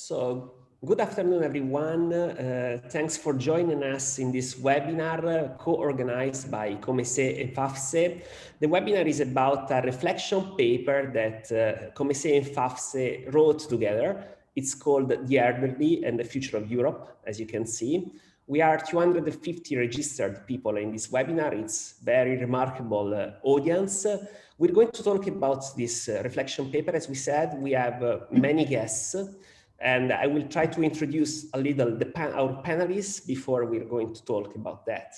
So, good afternoon, everyone. Thanks for joining us in this webinar co-organized by COMECE and FAFCE. The webinar is about a reflection paper that COMECE and FAFCE wrote together. It's called The Elderly and the Future of Europe, as you can see. We are 250 registered people in this webinar. It's very remarkable audience. We're going to talk about this reflection paper. As we said, we have many guests. And I will try to introduce a little our panelists before we're going to talk about that.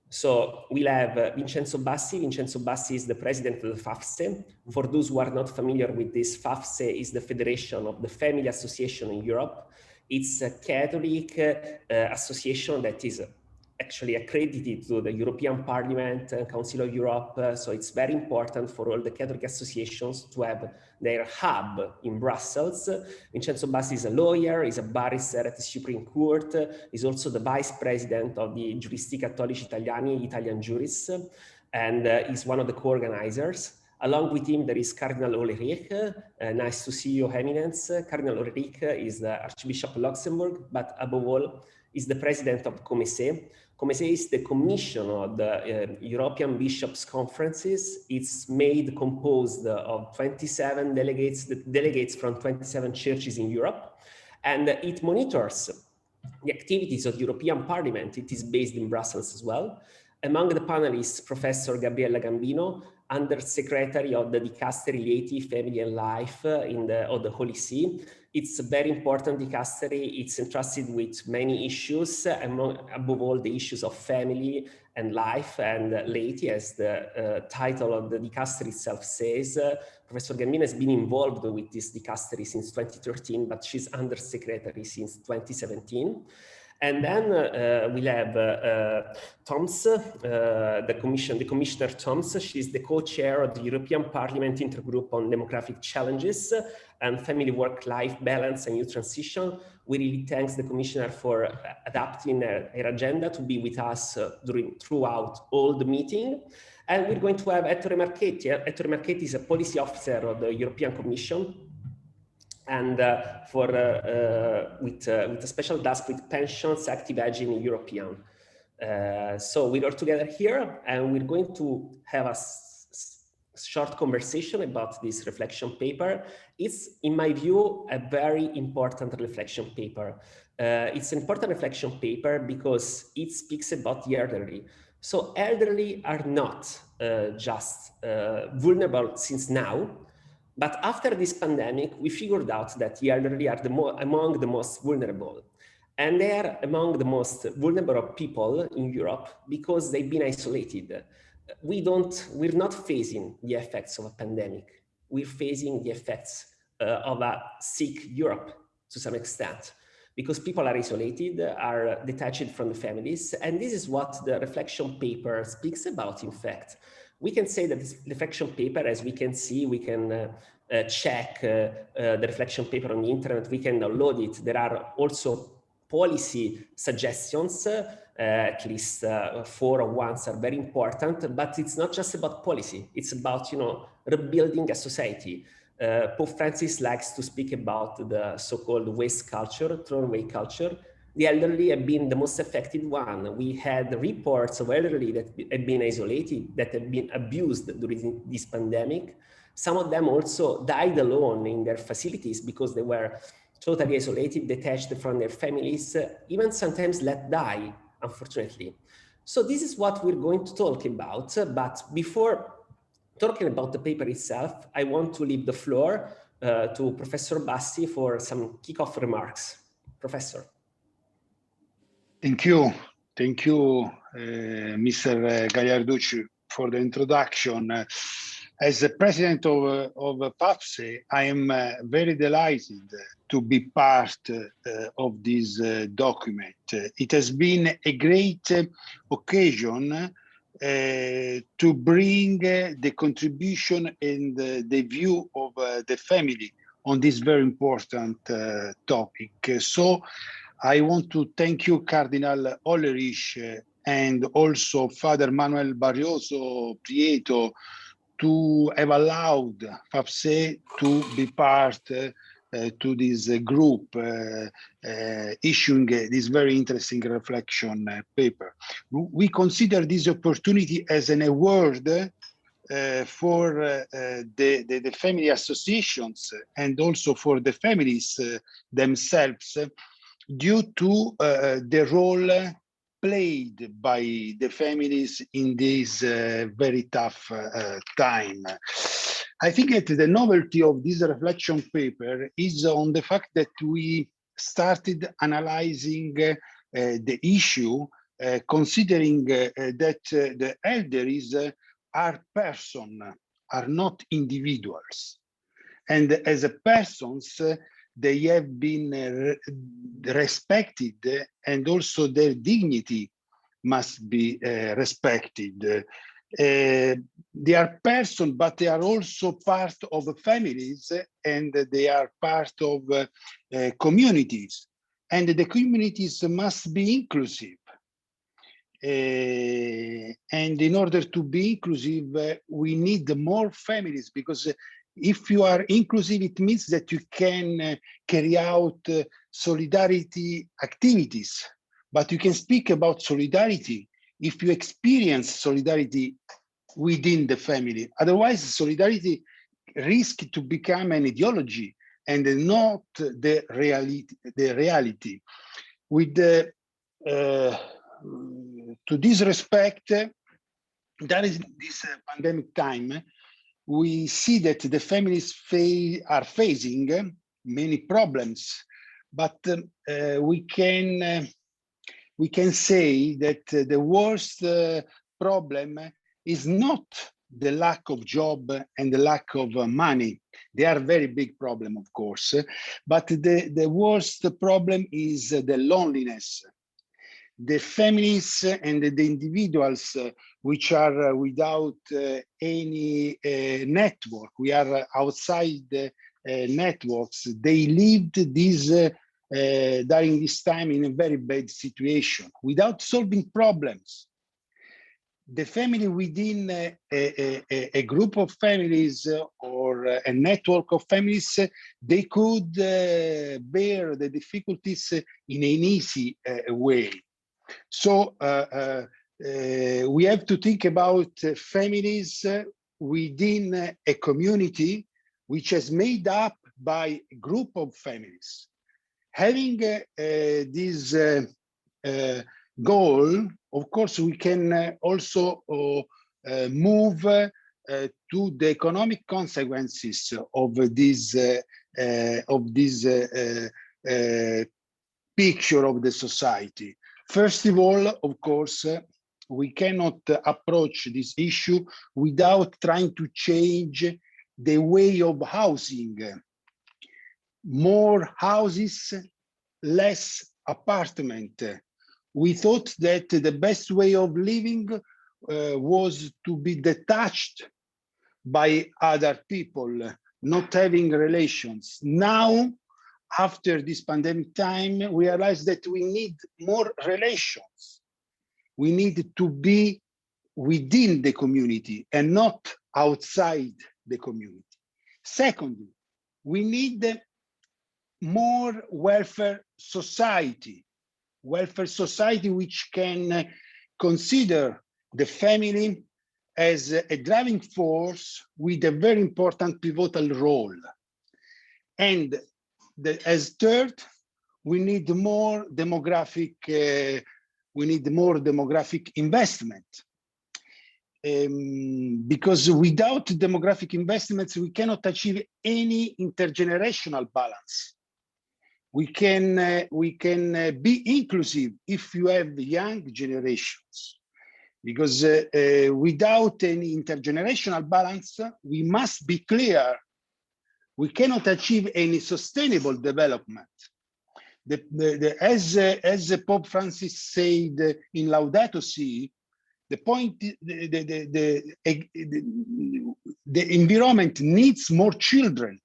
So we'll have Vincenzo Bassi. Vincenzo Bassi is the president of the FAFCE. For those who are not familiar with this, FAFCE is the Federation of the Family Association in Europe. It's a Catholic association that is actually accredited to the European Parliament and Council of Europe. So it's very important for all the Catholic associations to have their hub in Brussels. Vincenzo Bassi is a lawyer, is a barrister at the Supreme Court, is also the vice president of the Giuristi Cattolici Italiani, Italian jurists, and is one of the co-organizers. Along with him, there is Cardinal Hollerich. Nice to see you, Eminence. Cardinal Hollerich is the Archbishop of Luxembourg, but above all, is the president of COMECE. COMECE is the commission of the European Bishops' Conferences. It's composed of 27 delegates from 27 churches in Europe, and it monitors the activities of the European Parliament. It is based in Brussels as well. Among the panelists, Professor Gabriella Gambino, Under Secretary of the Dicastery, Laity, Family and Life of the Holy See. It's a very important dicastery. It's entrusted with many issues, above all the issues of family and life and laity, as the title of the dicastery itself says. Professor Gambino has been involved with this dicastery since 2013, but she's Under Secretary since 2017. And then we'll have Tomc, the Commissioner Tomc. She's the co-chair of the European Parliament Intergroup on Demographic Challenges and Family Work-Life Balance and Youth Transition. We really thank the Commissioner for adapting her agenda to be with us throughout all the meeting. And we're going to have Ettore Marchetti. Ettore Marchetti is a policy officer of the European Commission, and with a special task with pensions, active aging in European. So we are together here, and we're going to have a short conversation about this reflection paper. It's, in my view, a very important reflection paper. It's an important reflection paper because it speaks about the elderly. So elderly are not just vulnerable since now, but after this pandemic, we figured out that the elderly are among the most vulnerable. And they are among the most vulnerable people in Europe because they've been isolated. We're not facing the effects of a pandemic. We're facing the effects of a sick Europe to some extent, because people are isolated, are detached from the families. And this is what the reflection paper speaks about, in fact. We can say that this reflection paper, as we can see, we can check the reflection paper on the internet, we can download it. There are also policy suggestions, at least 4 ones are very important, but it's not just about policy. It's about, rebuilding a society. Pope Francis likes to speak about the so-called waste culture, throwaway culture. The elderly have been the most affected one. We had reports of elderly that have been isolated, that have been abused during this pandemic. Some of them also died alone in their facilities because they were totally isolated, detached from their families, even sometimes let die, unfortunately. So this is what we're going to talk about. But before talking about the paper itself, I want to leave the floor to Professor Bassi for some kickoff remarks. Professor. Thank you, Mr. Gagliarducci, for the introduction. As the president of FAFCE, I am very delighted to be part of this document. It has been a great occasion to bring the contribution and the view of the family on this very important topic. So I want to thank you, Cardinal Hollerich, and also Father Manuel Barroso Prieto, to have allowed FAFCE to be part to this group issuing this very interesting reflection paper. We consider this opportunity as an award for the family associations and also for the families themselves, due to the role played by the families in this very tough time. I think that the novelty of this reflection paper is on the fact that we started analyzing the issue, considering that the elderlies are persons, are not individuals. And as a persons, they have been respected, and also their dignity must be respected. They are persons, but they are also part of families, and they are part of communities. And the communities must be inclusive. And in order to be inclusive, we need more families, because if you are inclusive, it means that you can carry out solidarity activities. But you can speak about solidarity if you experience solidarity within the family. Otherwise, solidarity risks to become an ideology and not the reality. With the to this respect, that is this pandemic time, we see that the families are facing many problems, but we can say that the worst problem is not the lack of job and the lack of money. They are very big problem, of course, but the worst problem is the loneliness. The families and the individuals which are without any network, we are outside networks, they lived this during this time in a very bad situation without solving problems. The family within a group of families or a network of families, they could bear the difficulties in an easy way. So we have to think about families within a community which is made up by a group of families. Having this goal, of course, we can also move to the economic consequences of this picture of the society. First of all, of course, we cannot approach this issue without trying to change the way of housing. More houses, less apartment. We thought that the best way of living was to be detached by other people, not having relations. Now, after this pandemic time, we realize that we need more relations. We need to be within the community and not outside the community. Secondly, we need more welfare society which can consider the family as a driving force with a very important pivotal role. And as third, we need more demographic investment. Because without demographic investments, we cannot achieve any intergenerational balance. We can be inclusive if you have young generations, because without any intergenerational balance, we must be clear, we cannot achieve any sustainable development. As Pope Francis said in Laudato Si, the point, the environment needs more children.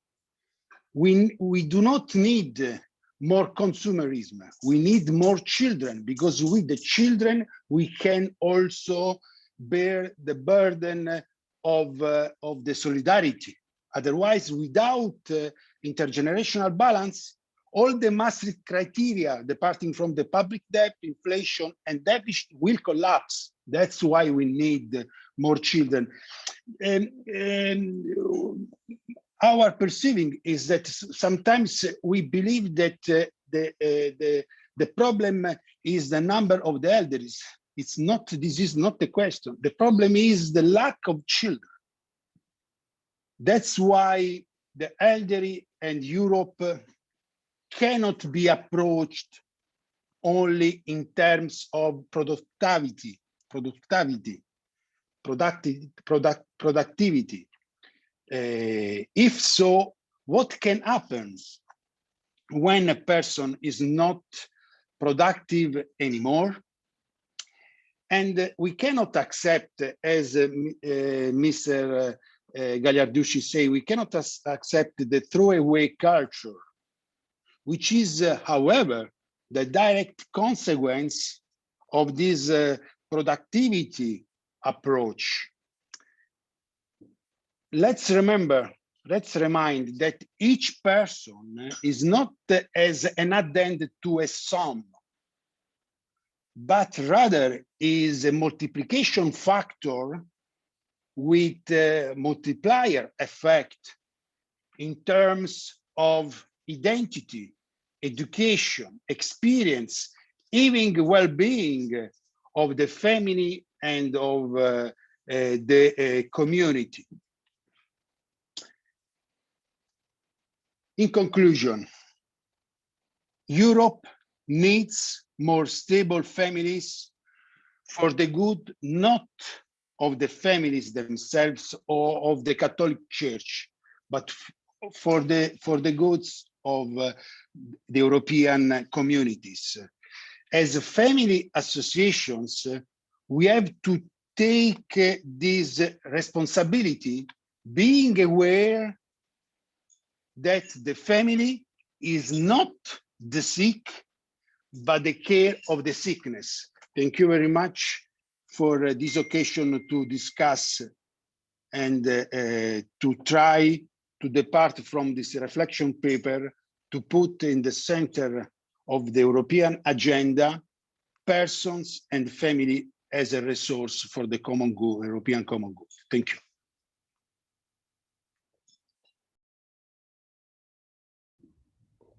We do not need more consumerism. We need more children, because with the children, we can also bear the burden of the solidarity. Otherwise, without intergenerational balance, all the Maastricht criteria departing from the public debt, inflation, and deficit will collapse. That's why we need more children. Our perceiving is that sometimes we believe that the problem is the number of the elderly. It's not. This is not the question. The problem is the lack of children. That's why the elderly and Europe cannot be approached only in terms of productivity. If so, what can happen when a person is not productive anymore? And we cannot accept, as Mr. Gagliarducci say, we cannot accept the throwaway culture, which is, however, the direct consequence of this productivity approach. Let's remind that each person is not as an addend to a sum, but rather is a multiplication factor with a multiplier effect in terms of identity, education, experience, even well-being of the family and of the community. In conclusion, Europe needs more stable families for the good, not of the families themselves or of the Catholic Church, but for the goods of the European communities. As family associations, we have to take this responsibility, being aware that the family is not the sick, but the care of the sickness. Thank you very much for this occasion to discuss and to try to depart from this reflection paper to put in the center of the European agenda persons and family as a resource for the common good, European common good. Thank you.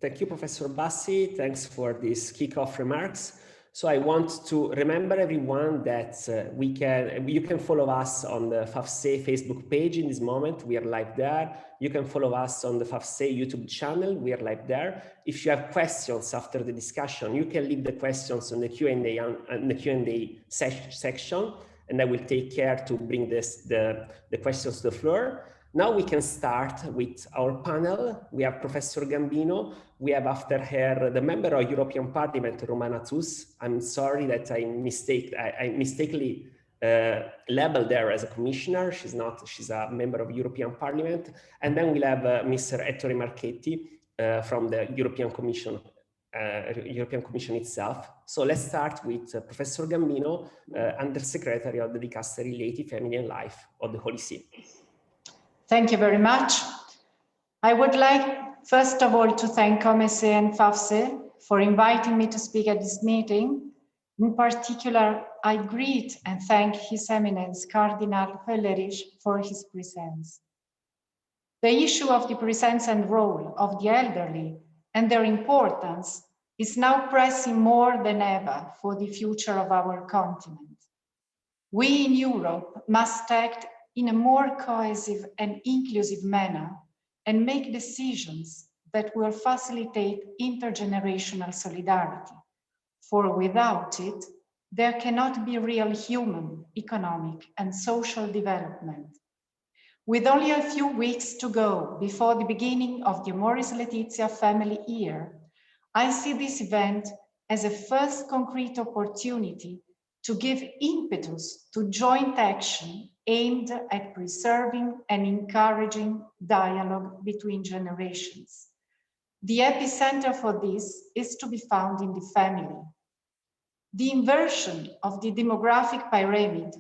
Thank you, Professor Bassi. Thanks for these kickoff remarks. So I want to remember everyone that you can follow us on the FAFCE Facebook page in this moment. We are live there. You can follow us on the FAFCE YouTube channel. We are live there. If you have questions after the discussion, you can leave the questions on the Q&A section, and I will take care to bring the questions to the floor. Now we can start with our panel. We have Professor Gambino. We have after her the member of European Parliament, Romana. I'm sorry that I mistakenly labeled her as a commissioner. She's not, she's a member of European Parliament. And then we'll have Mr. Ettore Marchetti from the European Commission itself. So let's start with Professor Gambino, Undersecretary of the Dicastery, Laity, Family and Life of the Holy See. Thank you very much. I would like, first of all, to thank COMECE and FAFCE for inviting me to speak at this meeting. In particular, I greet and thank His Eminence Cardinal Hollerich for his presence. The issue of the presence and role of the elderly and their importance is now pressing more than ever for the future of our continent. We in Europe must act in a more cohesive and inclusive manner and make decisions that will facilitate intergenerational solidarity. For without it, there cannot be real human, economic, and social development. With only a few weeks to go before the beginning of the Amoris Laetitia family year, I see this event as a first concrete opportunity to give impetus to joint action aimed at preserving and encouraging dialogue between generations. The epicenter for this is to be found in the family. The inversion of the demographic pyramid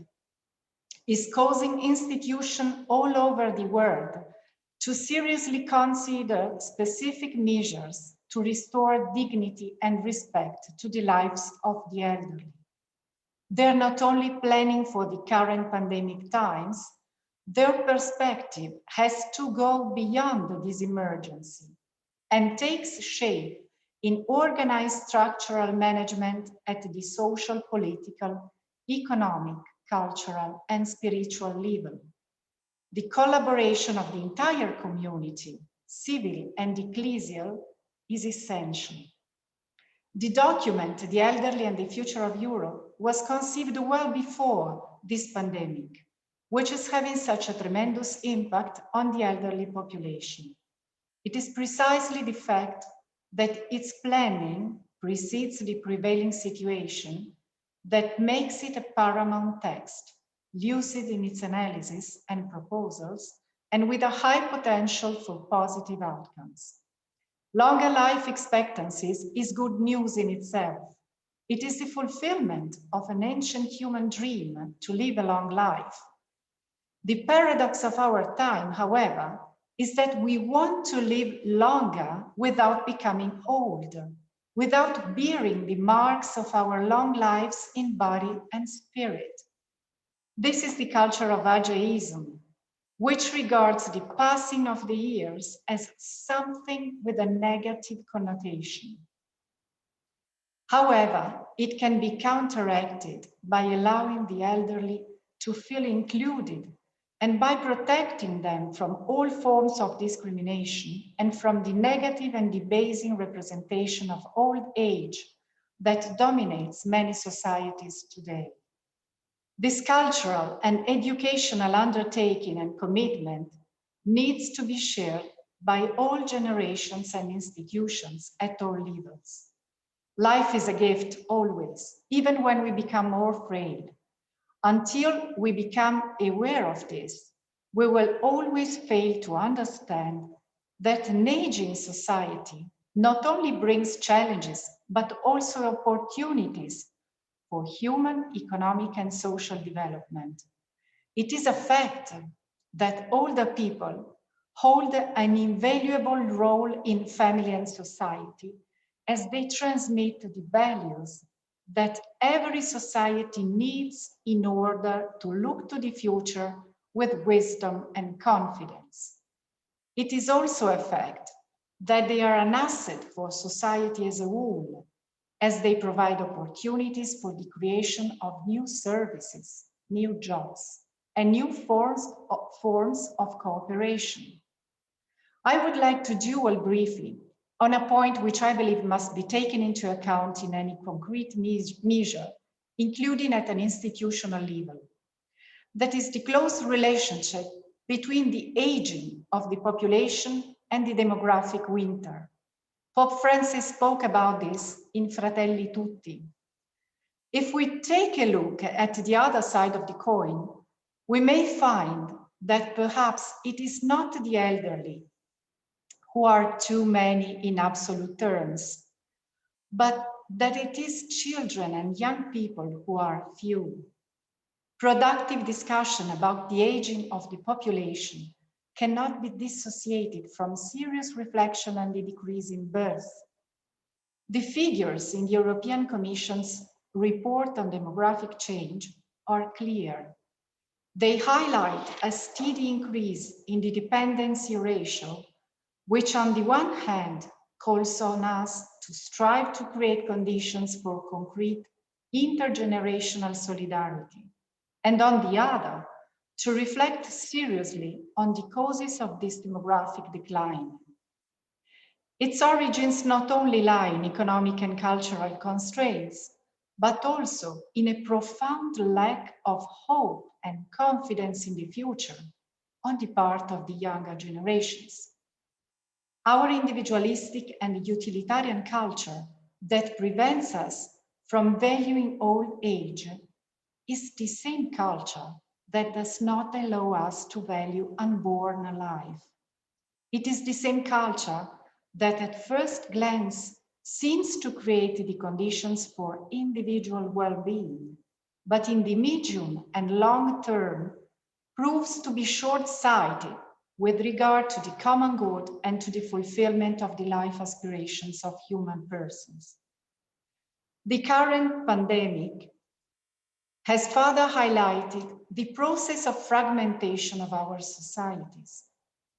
is causing institutions all over the world to seriously consider specific measures to restore dignity and respect to the lives of the elderly. They're not only planning for the current pandemic times, their perspective has to go beyond this emergency and takes shape in organized structural management at the social, political, economic, cultural, and spiritual level. The collaboration of the entire community, civil and ecclesial, is essential. The document, The Elderly and the Future of Europe, was conceived well before this pandemic, which is having such a tremendous impact on the elderly population. It is precisely the fact that its planning precedes the prevailing situation that makes it a paramount text, lucid in its analysis and proposals, and with a high potential for positive outcomes. Longer life expectancies is good news in itself. It is the fulfillment of an ancient human dream to live a long life. The paradox of our time, however, is that we want to live longer without becoming old, without bearing the marks of our long lives in body and spirit. This is the culture of ageism, which regards the passing of the years as something with a negative connotation. However, it can be counteracted by allowing the elderly to feel included and by protecting them from all forms of discrimination and from the negative and debasing representation of old age that dominates many societies today. This cultural and educational undertaking and commitment needs to be shared by all generations and institutions at all levels. Life is a gift always, even when we become more afraid. Until we become aware of this, we will always fail to understand that an aging society not only brings challenges, but also opportunities for human, economic, and social development. It is a fact that older people hold an invaluable role in family and society as they transmit the values that every society needs in order to look to the future with wisdom and confidence. It is also a fact that they are an asset for society as a whole, as they provide opportunities for the creation of new services, new jobs, and new forms of cooperation. I would like to dwell briefly on a point which I believe must be taken into account in any concrete measure, including at an institutional level. That is the close relationship between the aging of the population and the demographic winter. Pope Francis spoke about this in Fratelli Tutti. If we take a look at the other side of the coin, we may find that perhaps it is not the elderly who are too many in absolute terms, but that it is children and young people who are few. Productive discussion about the aging of the population cannot be dissociated from serious reflection on the decrease in birth. The figures in the European Commission's report on demographic change are clear. They highlight a steady increase in the dependency ratio, which on the one hand calls on us to strive to create conditions for concrete intergenerational solidarity, and on the other, to reflect seriously on the causes of this demographic decline. Its origins not only lie in economic and cultural constraints, but also in a profound lack of hope and confidence in the future on the part of the younger generations. Our individualistic and utilitarian culture that prevents us from valuing old age is the same culture that does not allow us to value unborn life. It is the same culture that at first glance seems to create the conditions for individual well-being, but in the medium and long term proves to be short-sighted with regard to the common good and to the fulfillment of the life aspirations of human persons. The current pandemic has further highlighted the process of fragmentation of our societies,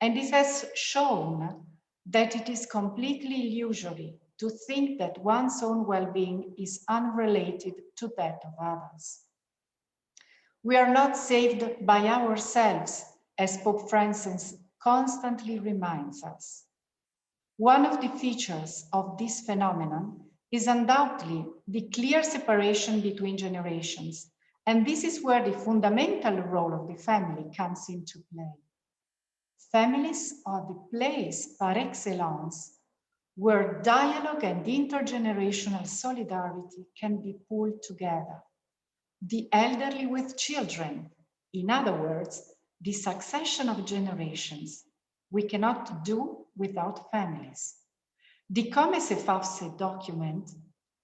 and it has shown that it is completely illusory to think that one's own well-being is unrelated to that of others. We are not saved by ourselves, as Pope Francis constantly reminds us. One of the features of this phenomenon is undoubtedly the clear separation between generations, and this is where the fundamental role of the family comes into play. Families are the place par excellence where dialogue and intergenerational solidarity can be pulled together. The elderly with children, in other words, the succession of generations, we cannot do without families. The COMECE FAFCE document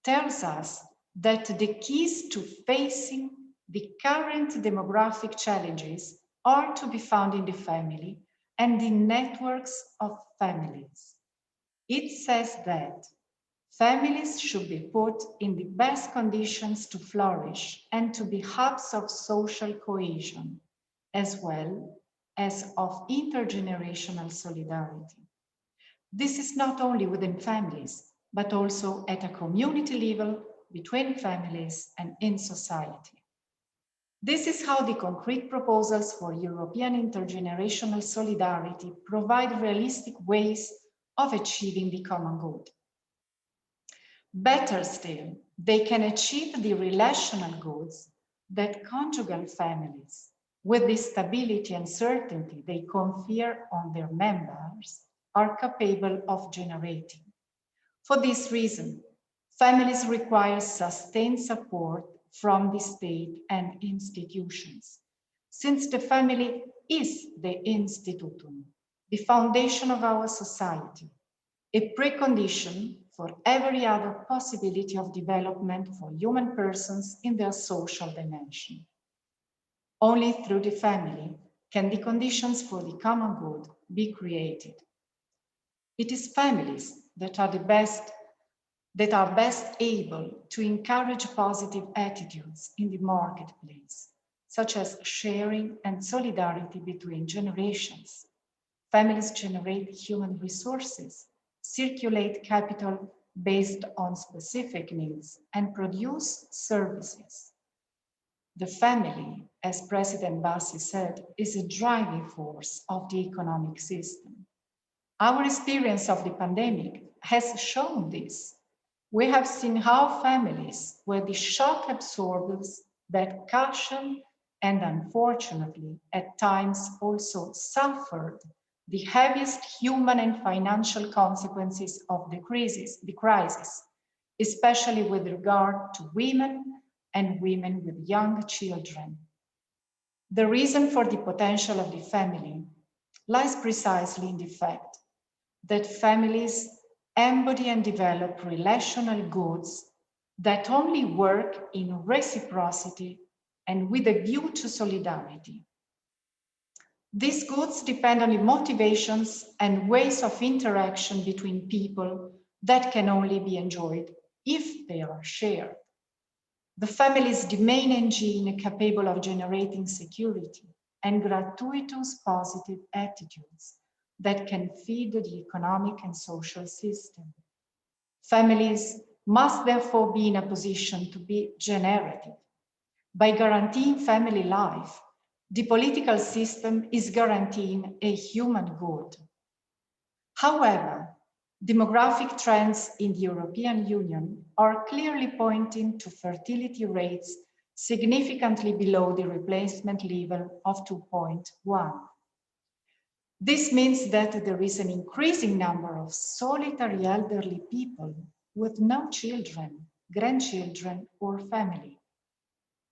tells us that the keys to facing the current demographic challenges are to be found in the family and in networks of families. It says that families should be put in the best conditions to flourish and to be hubs of social cohesion, as well as of intergenerational solidarity. This is not only within families, but also at a community level, between families and in society. This is how the concrete proposals for European intergenerational solidarity provide realistic ways of achieving the common good. Better still, they can achieve the relational goods that conjugal families, with the stability and certainty they confer on their members, are capable of generating. For this reason, families require sustained support from the state and institutions, since the family is the institutum, the foundation of our society, a precondition for every other possibility of development for human persons in their social dimension. Only through the family can the conditions for the common good be created. It is families that are best able to encourage positive attitudes in the marketplace, such as sharing and solidarity between generations. Families generate human resources, circulate capital based on specific needs, and produce services. The family, as President Bassi said, is a driving force of the economic system. Our experience of the pandemic has shown this. We have seen how families were the shock absorbers that cushioned and unfortunately at times also suffered the heaviest human and financial consequences of the crisis, especially with regard to women and women with young children. The reason for the potential of the family lies precisely in the fact that families embody and develop relational goods that only work in reciprocity and with a view to solidarity. These goods depend on the motivations and ways of interaction between people that can only be enjoyed if they are shared. The family is the main engine capable of generating security and gratuitous positive attitudes that can feed the economic and social system. Families must therefore be in a position to be generative. By guaranteeing family life, the political system is guaranteeing a human good. However, demographic trends in the European Union are clearly pointing to fertility rates significantly below the replacement level of 2.1. This means that there is an increasing number of solitary elderly people with no children, grandchildren, or family.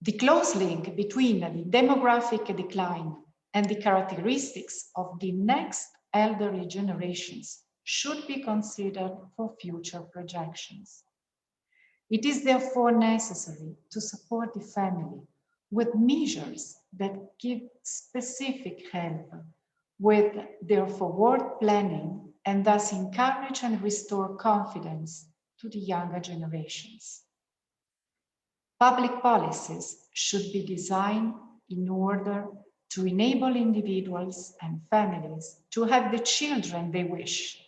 The close link between the demographic decline and the characteristics of the next elderly generations should be considered for future projections. It is therefore necessary to support the family with measures that give specific help with their forward planning and thus encourage and restore confidence to the younger generations. Public policies should be designed in order to enable individuals and families to have the children they wish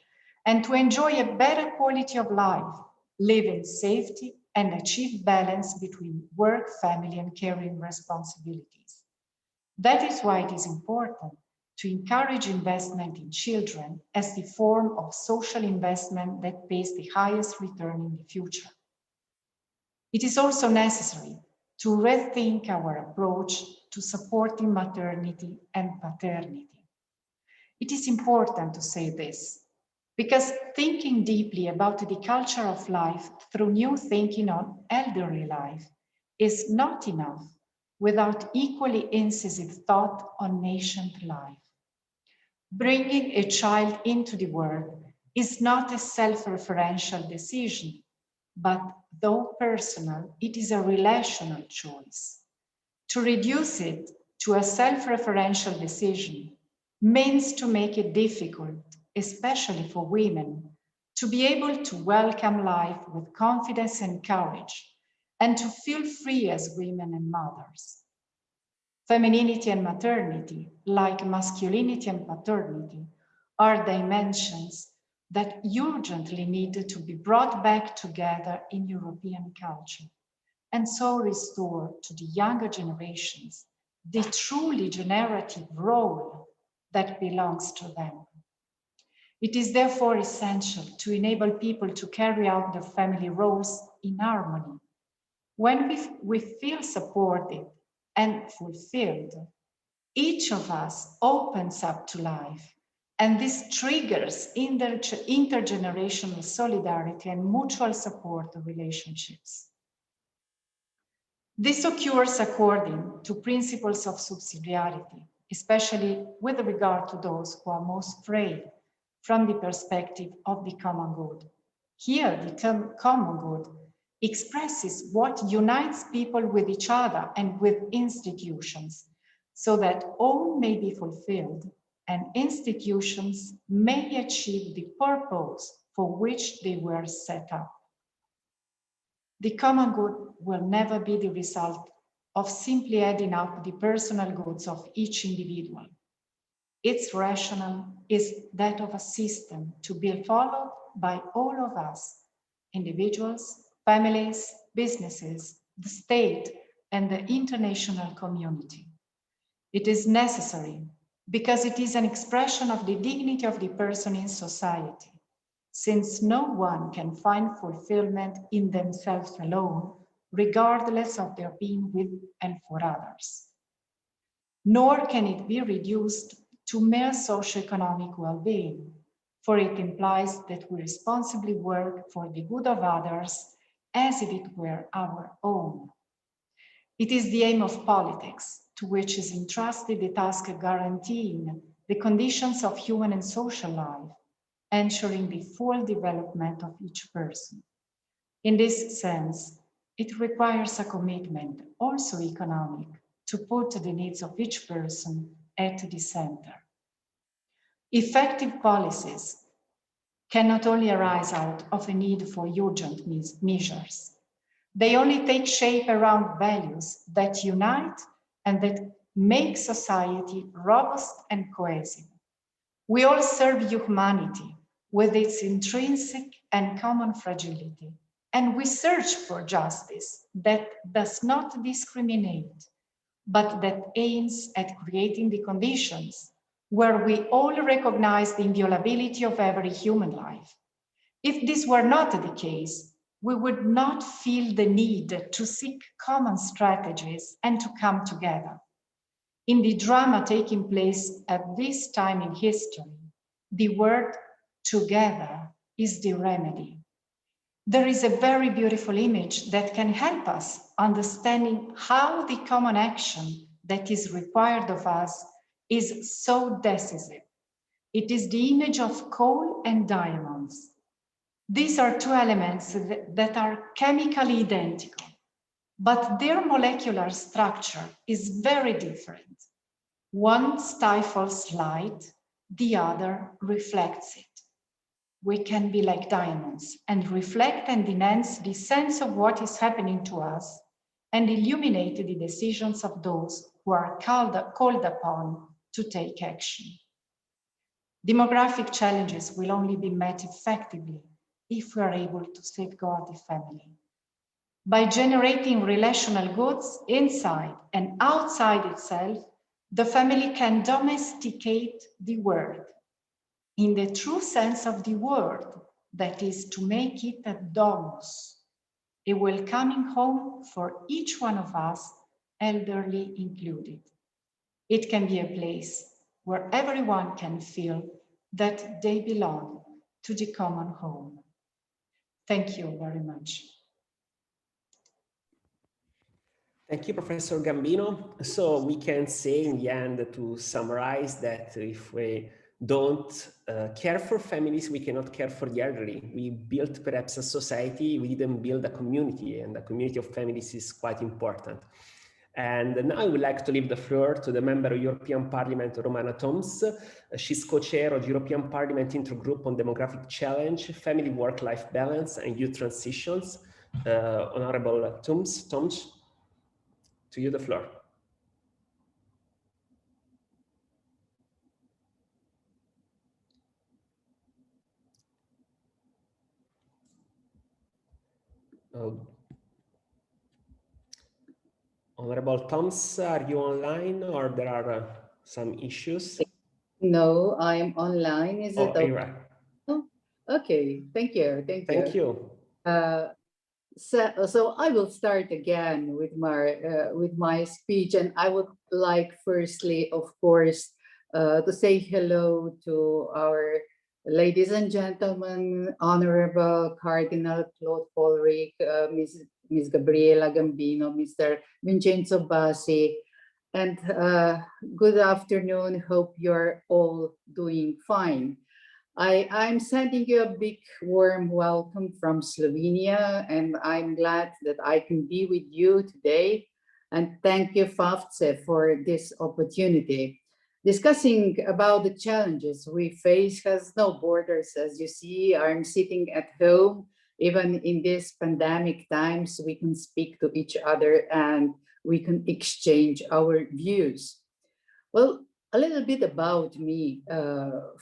and to enjoy a better quality of life, live in safety, and achieve balance between work, family, and caring responsibilities. That is why it is important to encourage investment in children as the form of social investment that pays the highest return in the future. It is also necessary to rethink our approach to supporting maternity and paternity. It is important to say this, because thinking deeply about the culture of life through new thinking on elderly life is not enough without equally incisive thought on nascent life. Bringing a child into the world is not a self-referential decision, but though personal, it is a relational choice. To reduce it to a self-referential decision means to make it difficult, especially for women, to be able to welcome life with confidence and courage, and to feel free as women and mothers. Femininity and maternity, like masculinity and paternity, are dimensions that urgently need to be brought back together in European culture, and so restore to the younger generations the truly generative role that belongs to them. It is therefore essential to enable people to carry out their family roles in harmony. When we feel supported and fulfilled, each of us opens up to life, and this triggers intergenerational solidarity and mutual support of relationships. This occurs according to principles of subsidiarity, especially with regard to those who are most frail from the perspective of the common good. Here, the term common good expresses what unites people with each other and with institutions, so that all may be fulfilled and institutions may achieve the purpose for which they were set up. The common good will never be the result of simply adding up the personal goods of each individual. Its rationale is that of a system to be followed by all of us, individuals, families, businesses, the state, and the international community. It is necessary because it is an expression of the dignity of the person in society, since no one can find fulfillment in themselves alone, regardless of their being with and for others. Nor can it be reduced to mere socioeconomic well-being, for it implies that we responsibly work for the good of others as if it were our own. It is the aim of politics, to which is entrusted the task of guaranteeing the conditions of human and social life, ensuring the full development of each person. In this sense, it requires a commitment, also economic, to put the needs of each person at the center. Effective policies cannot only arise out of a need for urgent measures. They only take shape around values that unite and that make society robust and cohesive. We all serve humanity with its intrinsic and common fragility, and we search for justice that does not discriminate, but that aims at creating the conditions where we all recognize the inviolability of every human life. If this were not the case, we would not feel the need to seek common strategies and to come together. In the drama taking place at this time in history, the word together is the remedy. There is a very beautiful image that can help us understanding how the common action that is required of us is so decisive. It is the image of coal and diamonds. These are two elements that are chemically identical, but their molecular structure is very different. One stifles light the other reflects it. We can be like diamonds and reflect and enhance the sense of what is happening to us and illuminate the decisions of those who are called upon to take action. Demographic challenges will only be met effectively if we are able to safeguard the family. By generating relational goods inside and outside itself, the family can domesticate the world in the true sense of the word, that is to make it a domus, a welcoming home for each one of us, elderly included. It can be a place where everyone can feel that they belong to the common home. Thank you very much. Thank you, Professor Gambino. So we can say in the end, to summarize, that if we don't care for families, we cannot care for the elderly. We built perhaps a society, we didn't build a community, and a community of families is quite important. And now I would like to leave the floor to the member of European Parliament, Romana Tomc. She's co-chair of the European Parliament Intergroup on Demographic Challenge, Family Work-Life Balance and Youth Transitions. Honorable Tomc, to you the floor. Honorable Tomc, are you online or there are some issues? No, I'm online. Is it okay? Right. Oh, okay, thank you. Thank you. So I will start again with my speech, and I would like firstly, of course, to say hello to our ladies and gentlemen, Honorable Cardinal Claude Hollerich, Ms. Gabriella Gambino, Mr. Vincenzo Bassi, and good afternoon. Hope you're all doing fine. I'm sending you a big warm welcome from Slovenia, and I'm glad that I can be with you today. And thank you, FAFCE, for this opportunity. Discussing about the challenges we face has no borders. As you see, I'm sitting at home. Even in these pandemic times, we can speak to each other and we can exchange our views. Well, a little bit about me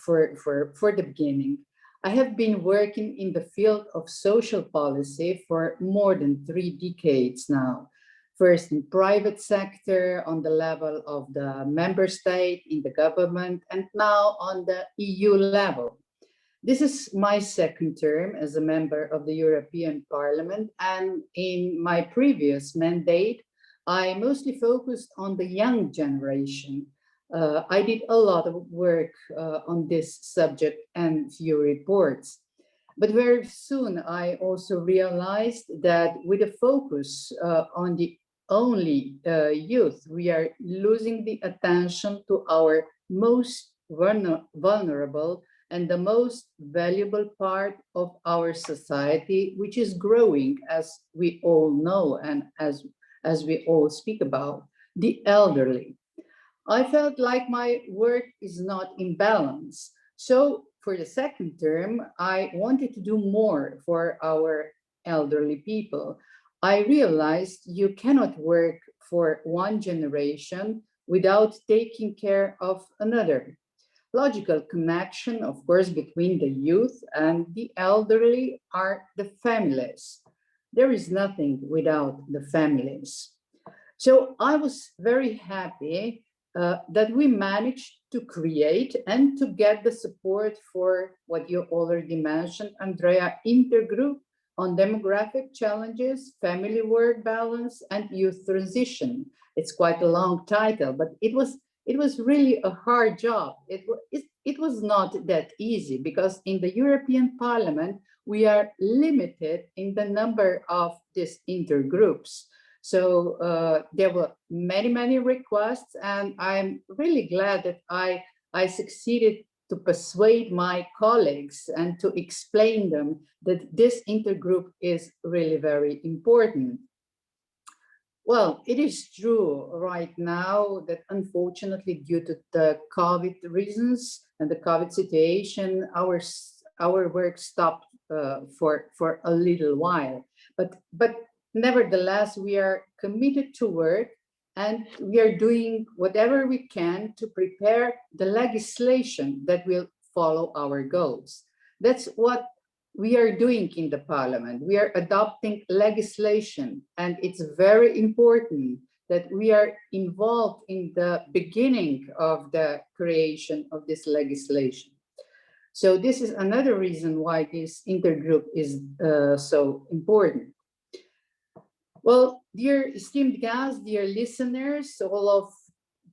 for the beginning. I have been working in the field of social policy for more than 3 decades now. First in private sector, on the level of the member state, in the government, and now on the EU level. This is my second term as a member of the European Parliament, and in my previous mandate, I mostly focused on the young generation. I did a lot of work on this subject and few reports. But very soon I also realized that with a focus on the only youth, we are losing the attention to our most vulnerable and the most valuable part of our society, which is growing, as we all know and as we all speak about, the elderly. I felt like my work is not in balance. So for the second term, I wanted to do more for our elderly people. I realized you cannot work for one generation without taking care of another. Logical connection, of course, between the youth and the elderly are the families. There is nothing without the families. So I was very happy that we managed to create and to get the support for what you already mentioned, Andrea, Intergroup on demographic challenges, family work balance, and youth transition. It's quite a long title, but it was really a hard job. It was not that easy because in the European Parliament, we are limited in the number of these intergroups. So there were many requests, and I'm really glad that I succeeded to persuade my colleagues and to explain them that this intergroup is really very important. Well, it is true right now that unfortunately due to the COVID reasons, and the COVID situation, our work stopped for a little while. But nevertheless, we are committed to work, and we are doing whatever we can to prepare the legislation that will follow our goals. That's what we are doing in the Parliament. We are adopting legislation, and it's very important that we are involved in the beginning of the creation of this legislation. So this is another reason why this intergroup is so important. Well, dear esteemed guests, dear listeners, all of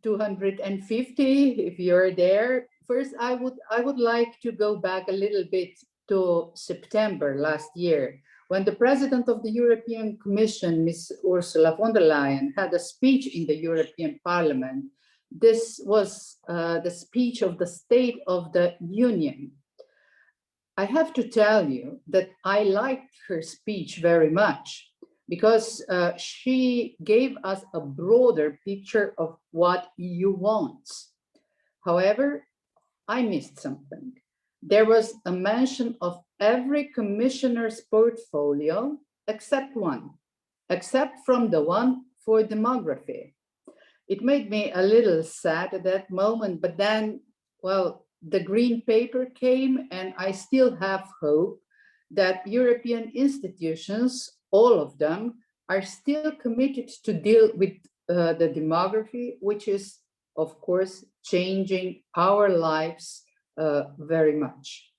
250, if you're there, first I would like to go back a little bit to September last year, when the President of the European Commission, Ms. Ursula von der Leyen, had a speech in the European Parliament. This was the speech of the State of the Union. I have to tell you that I liked her speech very much, because she gave us a broader picture of what EU wants. However, I missed something. There was a mention of every commissioner's portfolio except one, except from the one for demography. It made me a little sad at that moment, but then, well, the green paper came, and I still have hope that European institutions, all of them, are still committed to deal with the demography, which is, of course, changing our lives very much.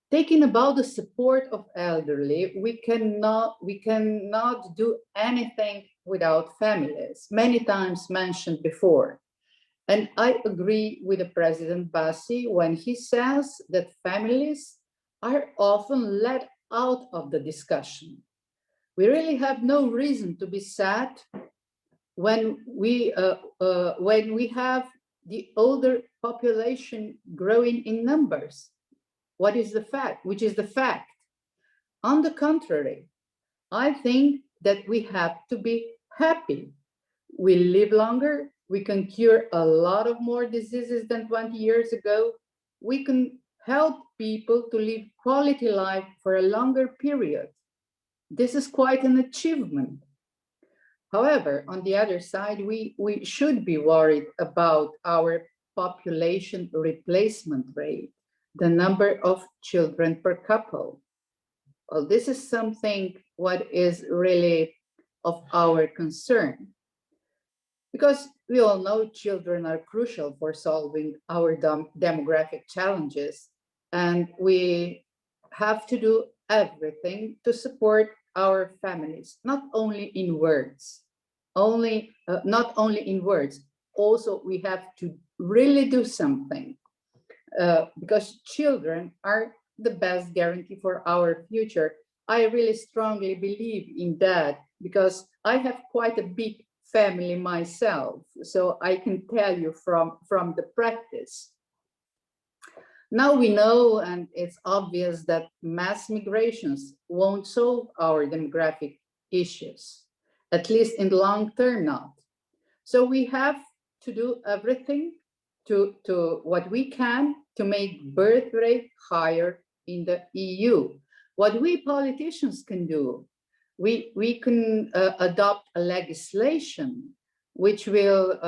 Taking about the support of elderly, we cannot do anything without families, many times mentioned before. And I agree with the President Bassi when he says that families are often let out of the discussion. We really have no reason to be sad when we have the older population growing in numbers. What is the fact? Which is the fact. On the contrary, I think that we have to be happy. We live longer. We can cure a lot of more diseases than 20 years ago. We can help people to live quality life for a longer period. This is quite an achievement. However, on the other side, we should be worried about our population replacement rate, the number of children per couple. Well, this is something what is really of our concern. Because we all know children are crucial for solving our demographic challenges, and we have to do everything to support our families, not only in words, not only in words, also we have to really do something, because children are the best guarantee for our future. I really strongly believe in that, because I have quite a big family myself, so I can tell you from the practice. Now we know, and it's obvious, that mass migrations won't solve our demographic issues, at least in the long term not. So we have to do everything to what we can to make birth rate higher in the EU. What we politicians can do, we can adopt a legislation which will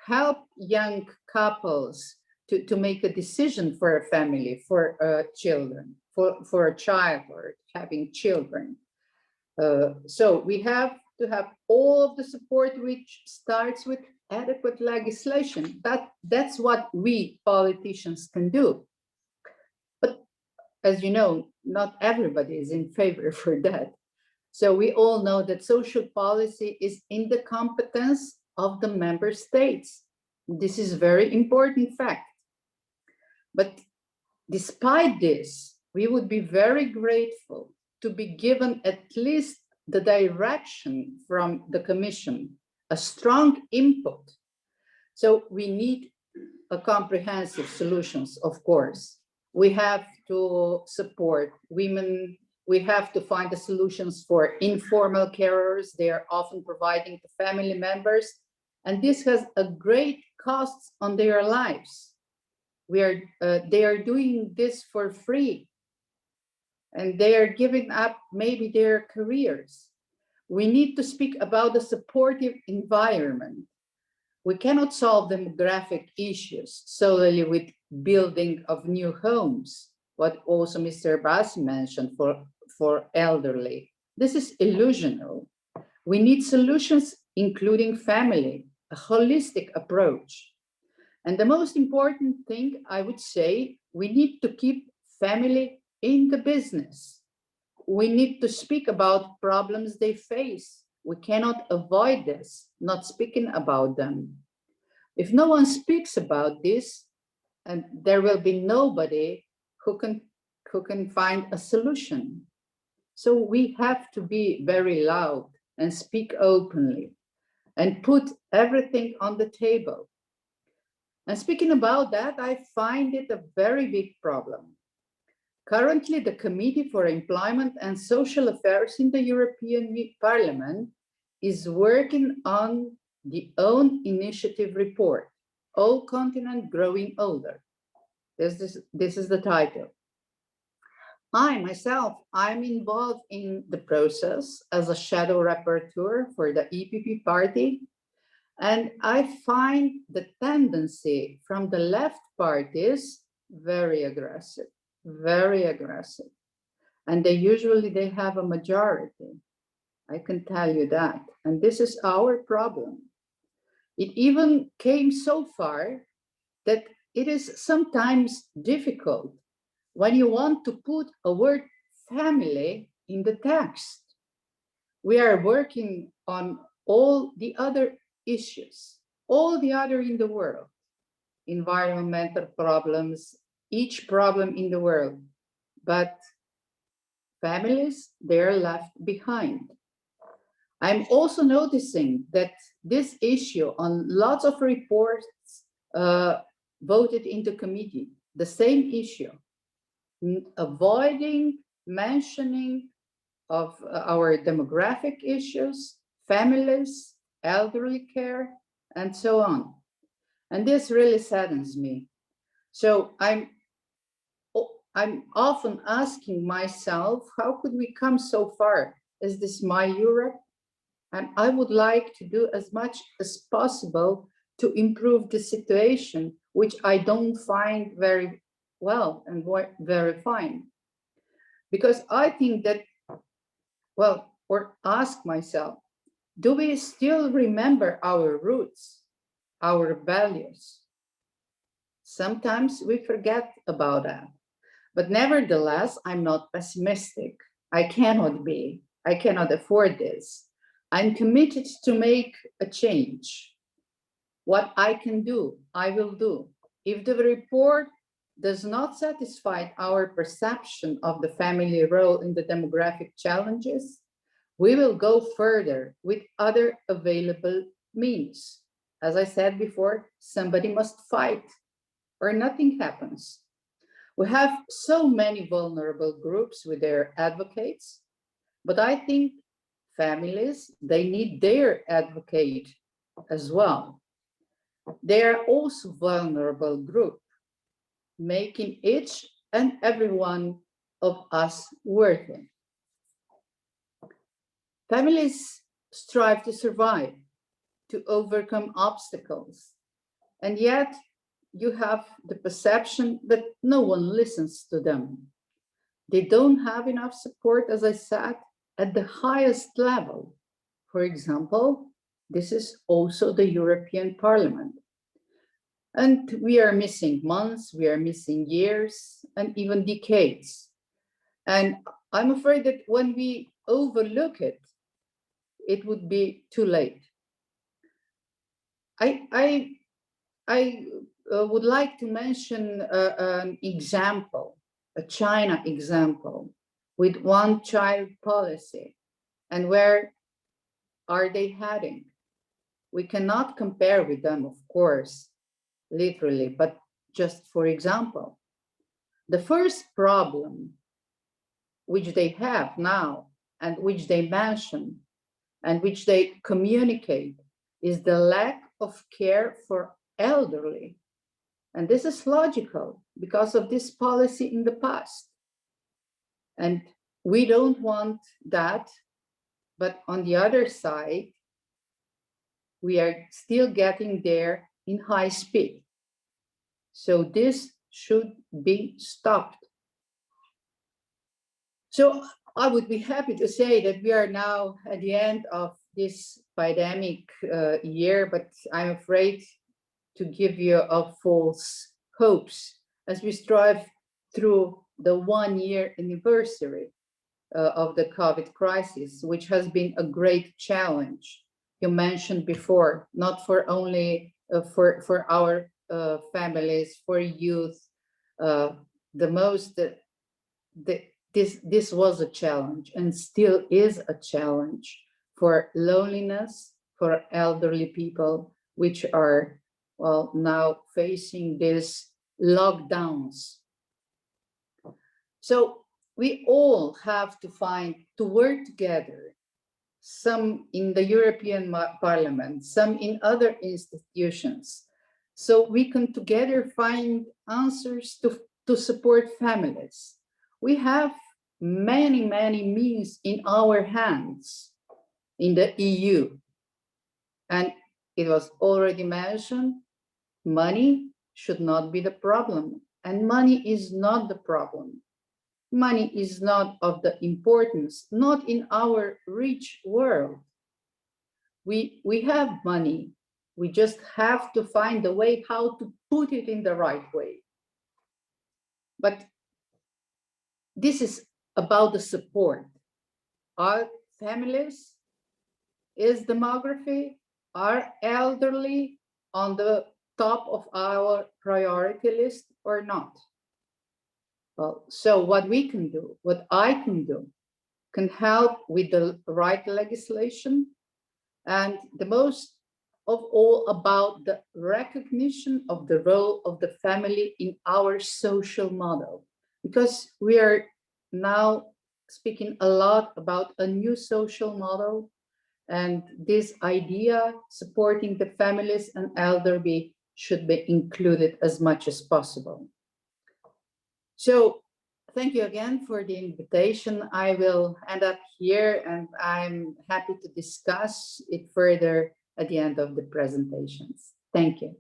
help young couples to make a decision for a family, for children, for a child, or having children. So we have to have all of the support, which starts with adequate legislation. That's what we politicians can do. But as you know, not everybody is in favor for that. So we all know that social policy is in the competence of the member states. This is a very important fact. But despite this, we would be very grateful to be given at least the direction from the Commission, a strong input. So we need a comprehensive solutions, of course. We have to support women. We have to find the solutions for informal carers. They are often providing to family members, and this has a great cost on their lives. they are doing this for free, and they are giving up maybe their careers. We need to speak about the supportive environment. We cannot solve demographic issues solely with building of new homes, what also Mr. Bassi mentioned for elderly. This is illusional. We need solutions including family, a holistic approach. And the most important thing, I would say, we need to keep family in the business. We need to speak about problems they face. We cannot avoid this, not speaking about them. If no one speaks about this, and there will be nobody who can find a solution. So we have to be very loud and speak openly and put everything on the table. And speaking about that, I find it a very big problem. Currently, the Committee for Employment and Social Affairs in the European Parliament is working on the own initiative report, All Continent Growing Older. This is the title. I'm involved in the process as a shadow rapporteur for the EPP party. And I find the tendency from the left parties very aggressive. And they have a majority. I can tell you that. And this is our problem. It even came so far that it is sometimes difficult when you want to put a word family in the text. We are working on all the other issues, all the other in the world, environmental problems, each problem in the world, but families, they're left behind. I'm also noticing that this issue on lots of reports voted into committee, the same issue, avoiding mentioning of our demographic issues, families, elderly care, and so on. And this really saddens me. So I'm often asking myself, how could we come so far? Is this my Europe? And I would like to do as much as possible to improve the situation, which I don't find very well and very fine. Because I think that, well, or ask myself, do we still remember our roots, our values? Sometimes we forget about that. But nevertheless, I'm not pessimistic. I cannot be. I cannot afford this. I'm committed to make a change. What I can do, I will do. If the report does not satisfy our perception of the family role in the demographic challenges, we will go further with other available means. As I said before, somebody must fight or nothing happens. We have so many vulnerable groups with their advocates, but I think families, they need their advocate as well. They are also vulnerable group, making each and every one of us worthy. Families strive to survive, to overcome obstacles, and yet you have the perception that no one listens to them. They don't have enough support, as I said, at the highest level. For example, this is also the European Parliament. And we are missing months, we are missing years, and even decades. And I'm afraid that when we overlook it, it would be too late. I would like to mention an example, a China example, with one-child policy. And where are they heading? We cannot compare with them, of course, literally, but just for example. The first problem which they have now and which they mention and which they communicate is the lack of care for elderly. And this is logical because of this policy in the past. And we don't want that. But on the other side, we are still getting there in high speed. So this should be stopped. So I would be happy to say that we are now at the end of this pandemic year, but I'm afraid to give you a false hopes as we strive through the 1-year anniversary of the COVID crisis, which has been a great challenge. You mentioned before, not for only for our families, for youth, this was a challenge and still is a challenge for loneliness, for elderly people, which are, well, now facing these lockdowns. So we all have to work together, some in the European Parliament, some in other institutions, so we can together find answers to support families. We have many, many means in our hands in the EU. And it was already mentioned, money should not be the problem. And money is not the problem. Money is not of the importance, not in our rich world. We have money. We just have to find a way how to put it in the right way. But this is about the support. Our families, is demography, are elderly on the top of our priority list or not? Well, so what we can do, what I can do, can help with the right legislation, and the most of all about the recognition of the role of the family in our social model. Because we are now speaking a lot about a new social model, and this idea supporting the families and elderly should be included as much as possible. So thank you again for the invitation. I will end up here, and I'm happy to discuss it further at the end of the presentations. Thank you.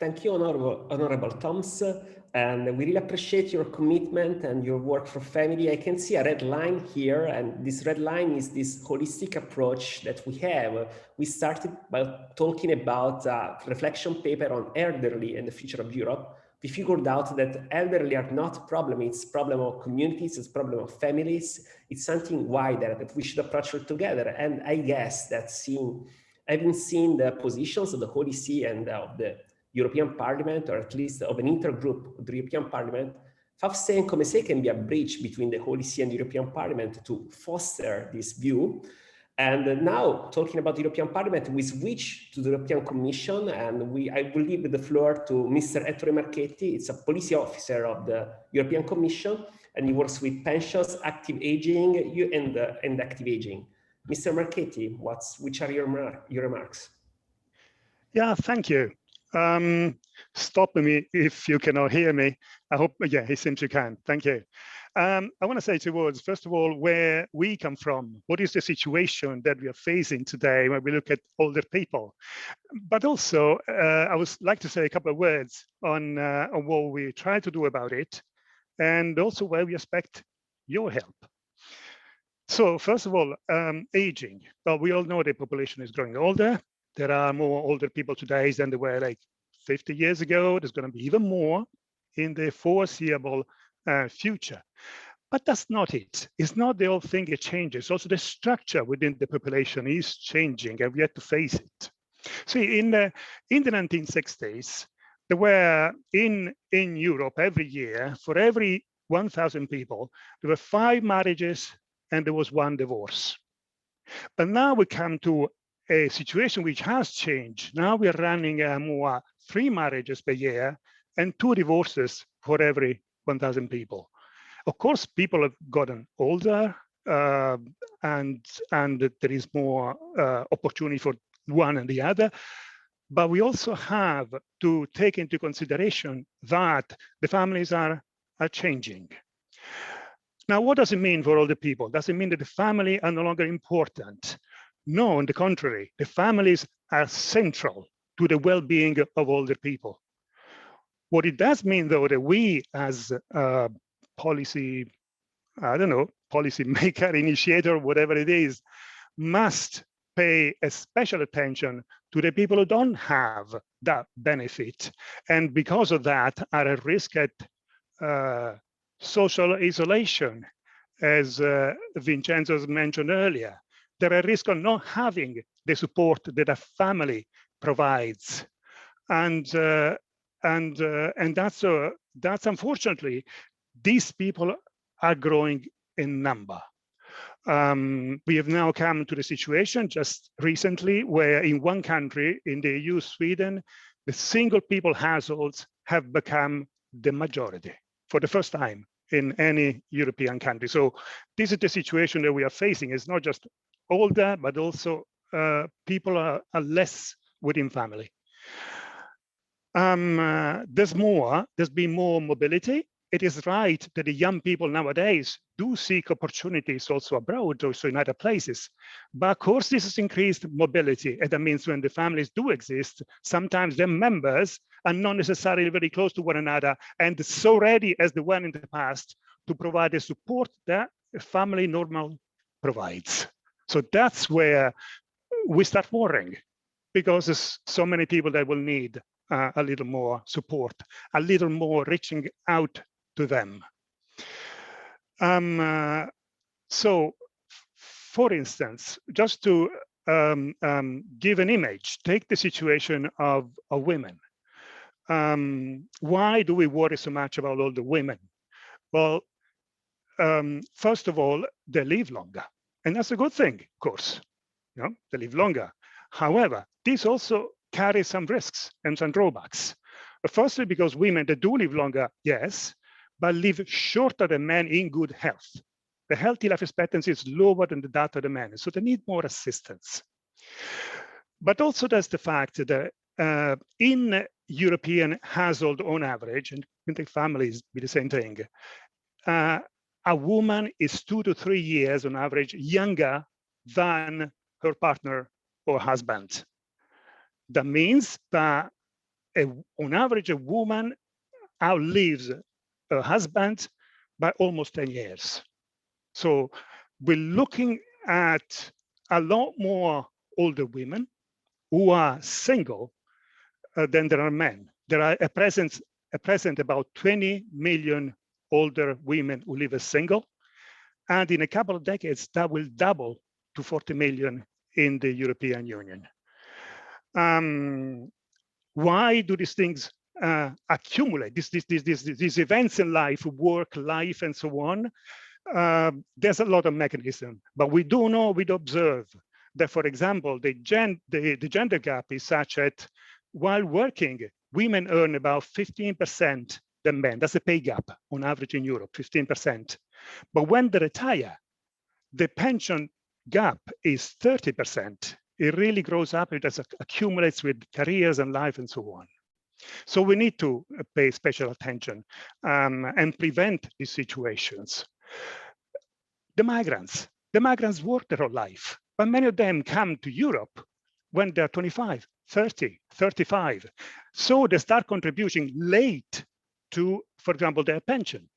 Thank you, Honorable Tomc, and we really appreciate your commitment and your work for family. I can see a red line here, and this red line is this holistic approach that we have. We started by talking about a reflection paper on elderly and the future of Europe. We figured out that elderly are not a problem, it's a problem of communities, it's a problem of families, it's something wider that we should approach it together. And I guess that having seen the positions of the Holy See and of the European Parliament, or at least of an intergroup of the European Parliament, FAFCE and COMECE can be a bridge between the Holy See and the European Parliament to foster this view. And now, talking about the European Parliament, we switch to the European Commission, and I will leave the floor to Mr. Ettore Marchetti. It's a policy officer of the European Commission, and he works with pensions, active aging, and active aging. Mr. Marchetti, which are your remarks? Yeah, thank you. Stop me if you cannot hear me. I hope, yeah, it seems you can. Thank you. I want to say 2 words. First of all, where we come from, what is the situation that we are facing today when we look at older people? But also, I would like to say a couple of words on what we try to do about it, and also where we expect your help. So first of all, aging. Well, we all know the population is growing older. There are more older people today than there were like 50 years ago. There's going to be even more in the foreseeable future. But that's not it. It's not the whole thing it changes. Also, the structure within the population is changing, and we have to face it. See, in the 1960s, there were in Europe every year, for every 1,000 people, there were 5 marriages and there was 1 divorce. But now we come to a situation which has changed. Now we are running more 3 marriages per year and 2 divorces for every 1,000 people. Of course, people have gotten older, and there is more opportunity for one and the other. But we also have to take into consideration that the families are changing. Now, what does it mean for all the people? Does it mean that the family are no longer important? No, on the contrary, the families are central to the well-being of all the people. What it does mean, though, that we as policy, I don't know, policy maker, initiator, whatever it is, must pay a special attention to the people who don't have that benefit. And because of that, are at risk at social isolation, as Vincenzo mentioned earlier. They're at risk of not having the support that a family provides. And that's unfortunately, these people are growing in number. We have now come to the situation just recently where in one country, in the EU, Sweden, the single people households have become the majority for the first time in any European country. So this is the situation that we are facing. It's not just older, but also people are less within family. There's been more mobility. It is right that the young people nowadays do seek opportunities also abroad, also in other places. But of course, this has increased mobility. And that means when the families do exist, sometimes their members are not necessarily very close to one another and so ready as the one in the past to provide the support that a family normal provides. So that's where we start worrying, because there's so many people that will need a little more support, a little more reaching out to them. So, for instance, just to give an image, take the situation of women. Why do we worry so much about all the women? Well, first of all, they live longer, and that's a good thing, of course. You know, they live longer. However, this also carries some risks and some drawbacks. Firstly, because women that do live longer, yes, but live shorter than men in good health. The healthy life expectancy is lower than that of the men, so they need more assistance. But also there's the fact that in European household on average, and in the families be the same thing, a woman is 2 to 3 years on average younger than her partner or husband. That means that on average, a woman outlives her husband by almost 10 years. So we're looking at a lot more older women who are single than there are men. There are at present about 20 million older women who live as single. And in a couple of decades, that will double to 40 million in the European Union. Why do these things accumulate, these events in life, work, life, and so on? There's a lot of mechanism, but we do know, we do observe that, for example, the gender gap is such that while working, women earn about 15% than men. That's a pay gap on average in Europe, 15%. But when they retire, the pension gap is 30%. It really grows up, it accumulates with careers and life and so on. So we need to pay special attention and prevent these situations. The migrants work their whole life, but many of them come to Europe when they're 25, 30, 35. So they start contributing late to, for example, their pension.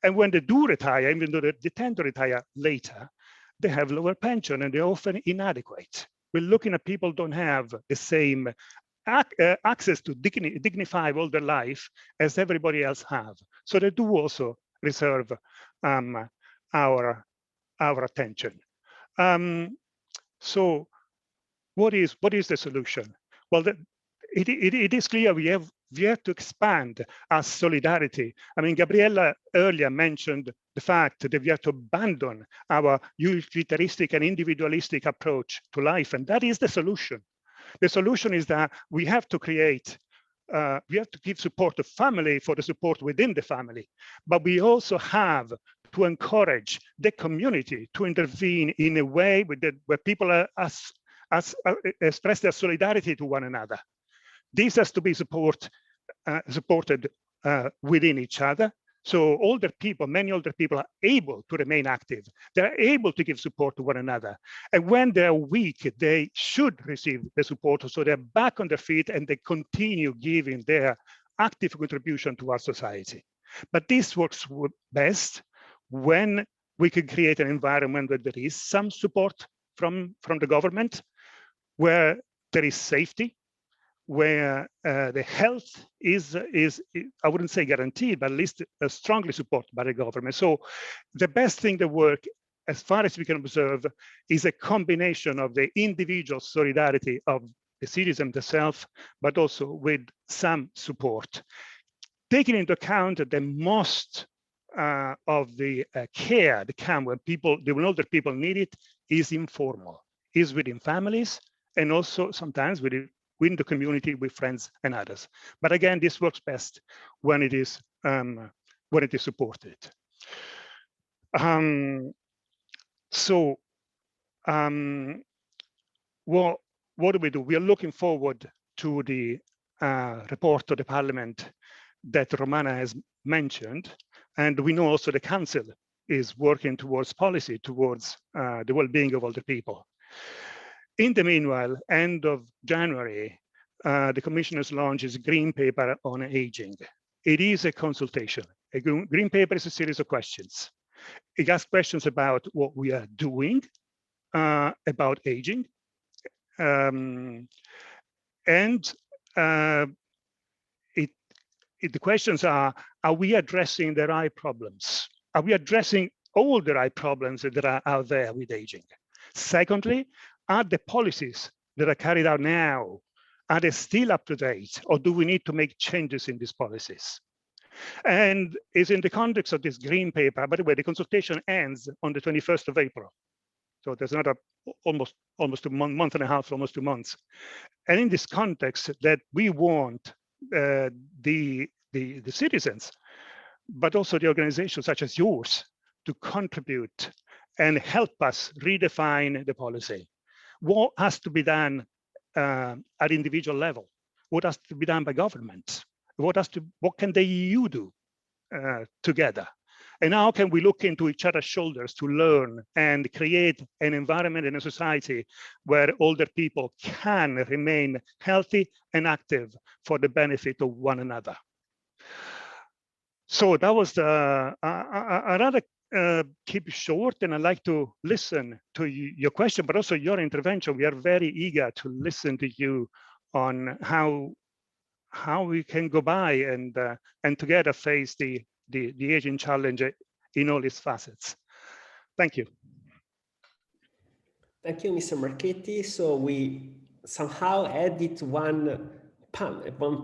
And when they do retire, even though they tend to retire later, they have lower pension and they're often inadequate. We're looking at people who don't have the same access to dignified older life as everybody else have. So they do also reserve our attention. So what is the solution? Well, it is clear we have to expand our solidarity. I mean, Gabriella earlier mentioned the fact that we have to abandon our utilitaristic and individualistic approach to life, and that is the solution. The solution is that we have to create, we have to give support to family for the support within the family, but we also have to encourage the community to intervene in a way where people express their solidarity to one another. This has to be supported within each other. So older people, many older people are able to remain active. They're able to give support to one another. And when they're weak, they should receive the support so they're back on their feet and they continue giving their active contribution to our society. But this works best when we can create an environment where there is some support from the government, where there is safety, where the health is, I wouldn't say guaranteed, but at least strongly supported by the government. So the best thing that works, as far as we can observe, is a combination of the individual solidarity of the citizen themselves, but also with some support. Taking into account that the most of the care that come when older people need it is informal, is within families, and also sometimes within the community with friends and others. But again, this works best when it is supported. What do we do? We are looking forward to the report to the Parliament that Romana has mentioned, and we know also the Council is working towards policy, towards the well-being of older people. In the meanwhile, end of January, the Commissioner's launches a green paper on aging. It is a consultation. A green paper is a series of questions. It asks questions about what we are doing about aging. The questions are we addressing the right problems? Are we addressing all the right problems that are out there with aging? Secondly, are the policies that are carried out now, are they still up to date, or do we need to make changes in these policies? And is in the context of this green paper, by the way, the consultation ends on the 21st of April. So there's another almost a month and a half, almost 2 months. And in this context that we want the citizens, but also the organizations such as yours to contribute and help us redefine the policy. What has to be done at individual level? What has to be done by government? What can the EU do together? And how can we look into each other's shoulders to learn and create an environment and a society where older people can remain healthy and active for the benefit of one another? So that was I'd rather keep it short, and I'd like to listen to your question, but also your intervention. We are very eager to listen to you on how we can go by and together face the aging challenge in all its facets. Thank you. Thank you, Mr. Marchetti. So we somehow added one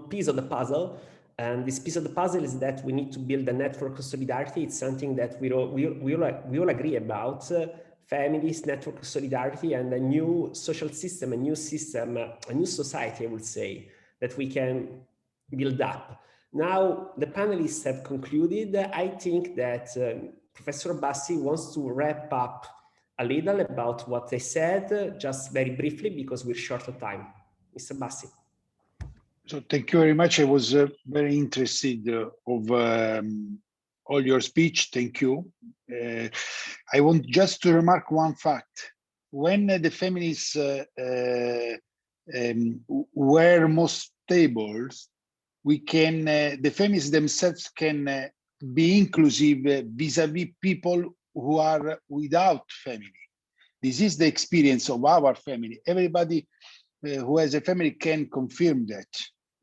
piece of the puzzle. And this piece of the puzzle is that we need to build a network of solidarity. It's something that we all agree about. Families, network of solidarity, and a new social system, a new society, I would say, that we can build up. Now, the panelists have concluded. I think that Professor Bassi wants to wrap up a little about what they said, just very briefly, because we're short of time. Mr. Bassi. So thank you very much. I was very interested of all your speech. Thank you. I want just to remark one fact. When the families were most stable, the families themselves can be inclusive vis-a-vis people who are without family. This is the experience of our family. Everybody who has a family can confirm that.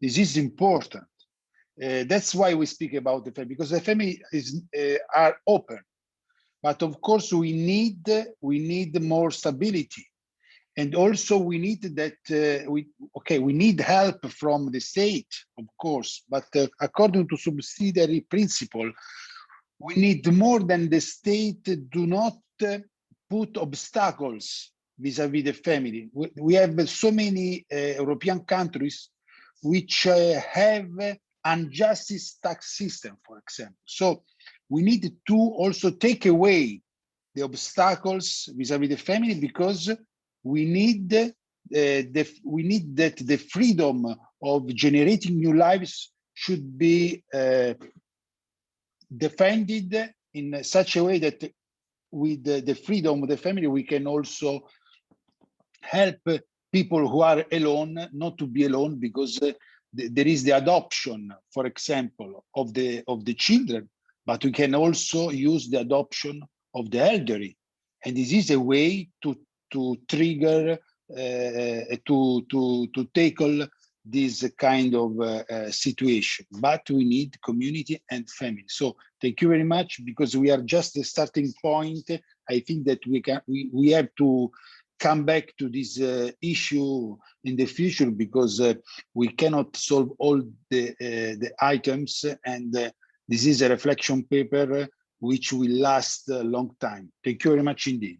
This is important. That's why we speak about the family, because the family are open. But of course, we need more stability. And also we need that, we need help from the state, of course, but according to subsidiary principle, we need more than the state do not put obstacles vis-a-vis the family. We have so many European countries which have unjust tax system, for example. So we need to also take away the obstacles vis-a-vis the family, because we need that the freedom of generating new lives should be defended in such a way that with the freedom of the family, we can also help people who are alone not to be alone, because there is the adoption, for example, of the children, but we can also use the adoption of the elderly, and this is a way to trigger to tackle this kind of situation. But we need community and family. So thank you very much, because we are just the starting point. I think that we have to come back to this issue in the future, because we cannot solve all the items, and this is a reflection paper which will last a long time. Thank you very much indeed.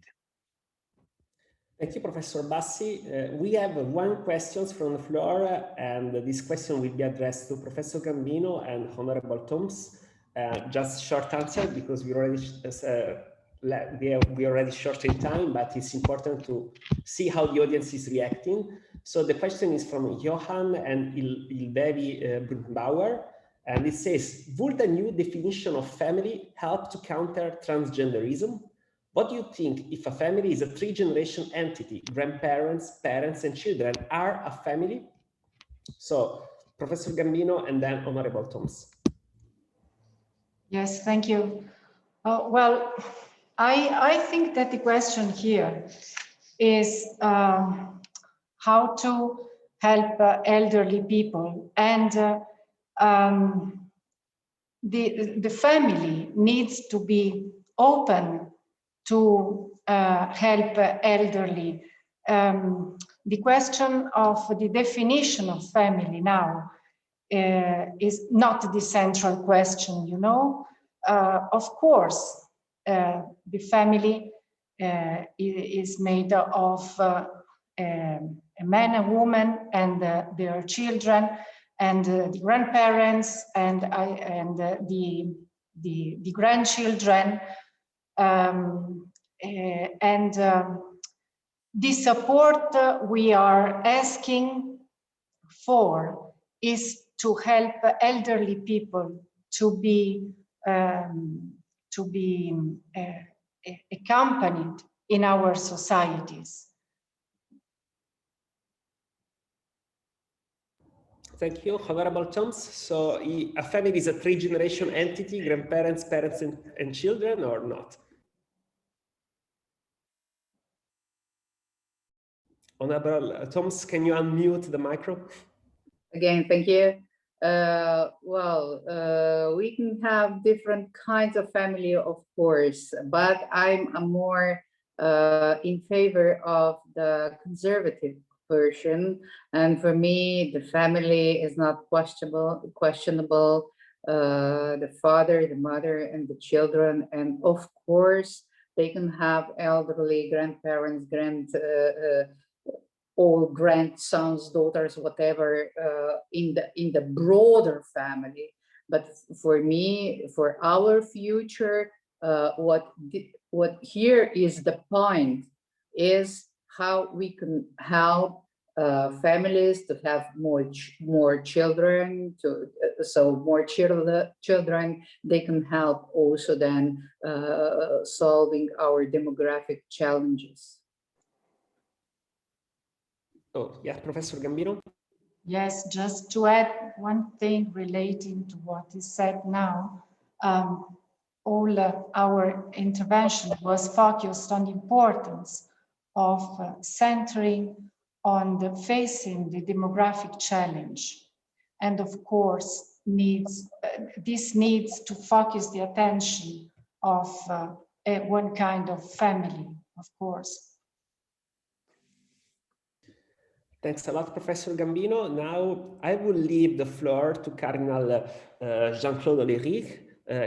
Thank you, Professor Bassi. We have one question from the floor, and this question will be addressed to Professor Gambino and Honorable Tomc. Just short answer, because we already short in time, but it's important to see how the audience is reacting. So the question is from Johan and Ildevi Brunbauer, and it says, would a new definition of family help to counter transgenderism? What do you think if a family is a three-generation entity, grandparents, parents, and children are a family? So, Professor Gambino and then Honorable Tomc. Yes, thank you. Well, I think that the question here is how to help elderly people, and the family needs to be open to help elderly. The question of the definition of family now is not the central question, you know. Of course, the family is made of a man, a woman, and their children, and the grandparents, and the grandchildren. The support we are asking for is to help elderly people to be accompanied in our societies. Thank you, Honorable Tomc. So a family is a three-generation entity, grandparents, parents, and children, or not? Honorable Tomc, can you unmute the micro? Again, thank you. We can have different kinds of family, of course, but I'm more in favor of the conservative version. And for me, the family is not questionable. The father, the mother, and the children, and of course, they can have elderly grandparents, or grandsons, daughters, whatever, in the broader family. But for me, for our future, what here is the point is how we can help families to have more children, so more children, they can help also then solving our demographic challenges. Oh, yeah, Professor Gambino? Yes, just to add one thing relating to what is said now, all our intervention was focused on the importance of centering on facing the demographic challenge. And of course, this needs to focus the attention of one kind of family, of course. Thanks a lot, Professor Gambino. Now I will leave the floor to Cardinal Jean-Claude Hollerich.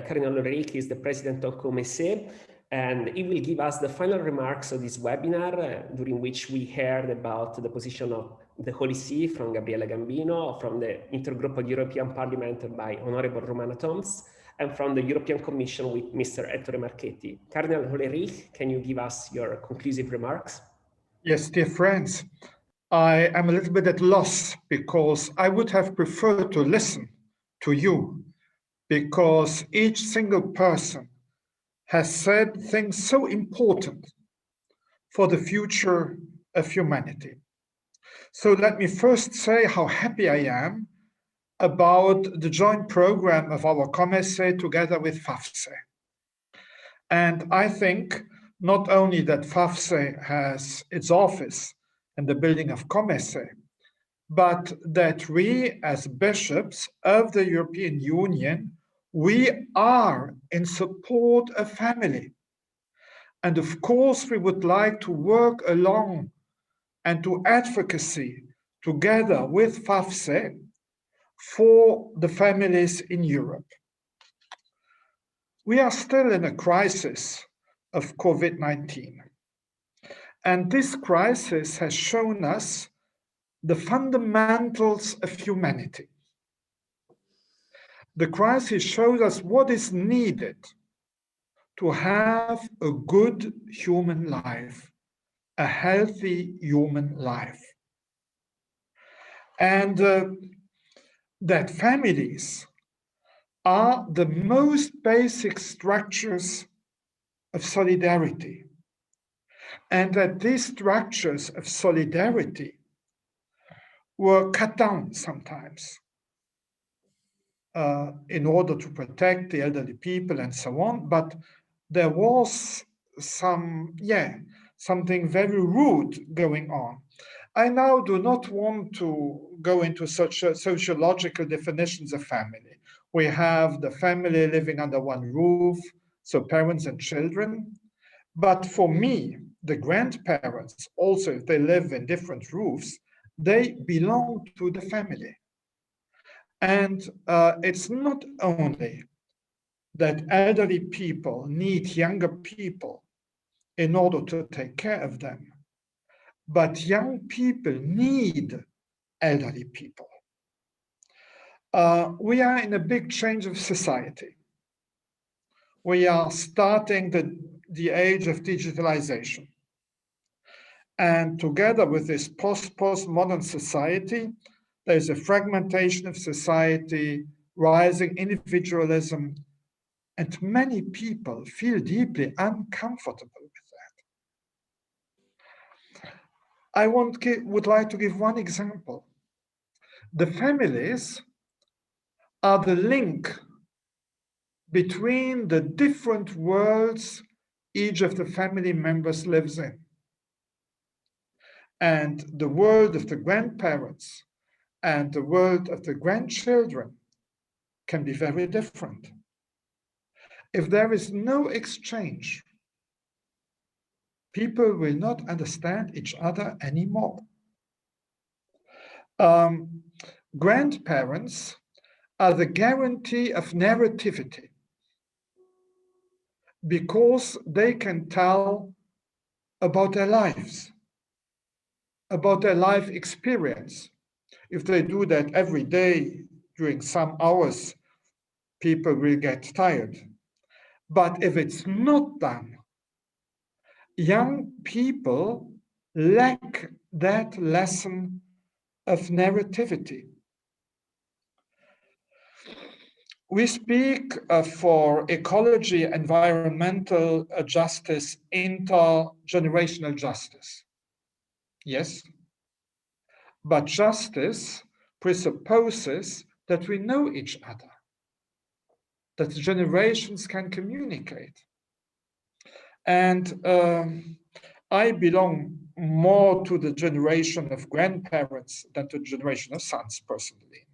Cardinal Hollerich is the president of COMECE, and he will give us the final remarks of this webinar, during which we heard about the position of the Holy See from Gabriella Gambino, from the Intergroup of the European Parliament by Honorable Romana Tomc, and from the European Commission with Mr. Ettore Marchetti. Cardinal Hollerich, can you give us your conclusive remarks? Yes, dear friends. I am a little bit at loss because I would have preferred to listen to you, because each single person has said things so important for the future of humanity. So let me first say how happy I am about the joint program of our COMECE together with FAFCE. And I think not only that FAFCE has its office in the building of COMECE, but that we as bishops of the European Union, we are in support of family. And of course, we would like to work along and to advocacy together with FAFCE for the families in Europe. We are still in a crisis of COVID-19. And this crisis has shown us the fundamentals of humanity. The crisis shows us what is needed to have a good human life, a healthy human life. And that families are the most basic structures of solidarity. And that these structures of solidarity were cut down sometimes in order to protect the elderly people and so on. But there was something very rude going on. I now do not want to go into such sociological definitions of family. We have the family living under one roof, so parents and children. But for me, the grandparents, also if they live in different roofs, they belong to the family. And it's not only that elderly people need younger people in order to take care of them, but young people need elderly people. We are in a big change of society. We are starting the age of digitalization. And together with this postmodern society, there's a fragmentation of society, rising individualism, and many people feel deeply uncomfortable with that. I would like to give one example. The families are the link between the different worlds each of the family members lives in. And the world of the grandparents and the world of the grandchildren can be very different. If there is no exchange, people will not understand each other anymore. Grandparents are the guarantee of narrativity because they can tell about their lives, about their life experience. If they do that every day during some hours, people will get tired. But if it's not done, young people lack that lesson of narrativity. We speak for ecology, environmental justice, intergenerational justice. Yes, but justice presupposes that we know each other, that generations can communicate. And I belong more to the generation of grandparents than to the generation of sons, personally.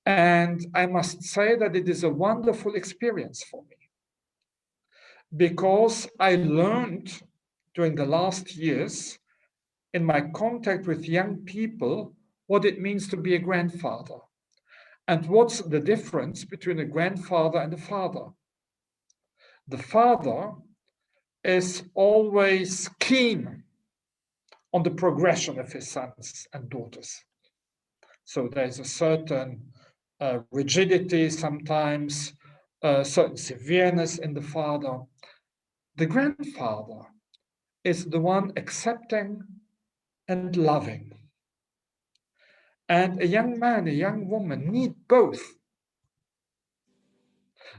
And I must say that it is a wonderful experience for me, because I learned during the last years in my contact with young people what it means to be a grandfather and what's the difference between a grandfather and a father. The father is always keen on the progression of his sons and daughters. So there's a certain rigidity, sometimes certain severeness in the father. The grandfather is the one accepting and loving. And a young man, a young woman need both.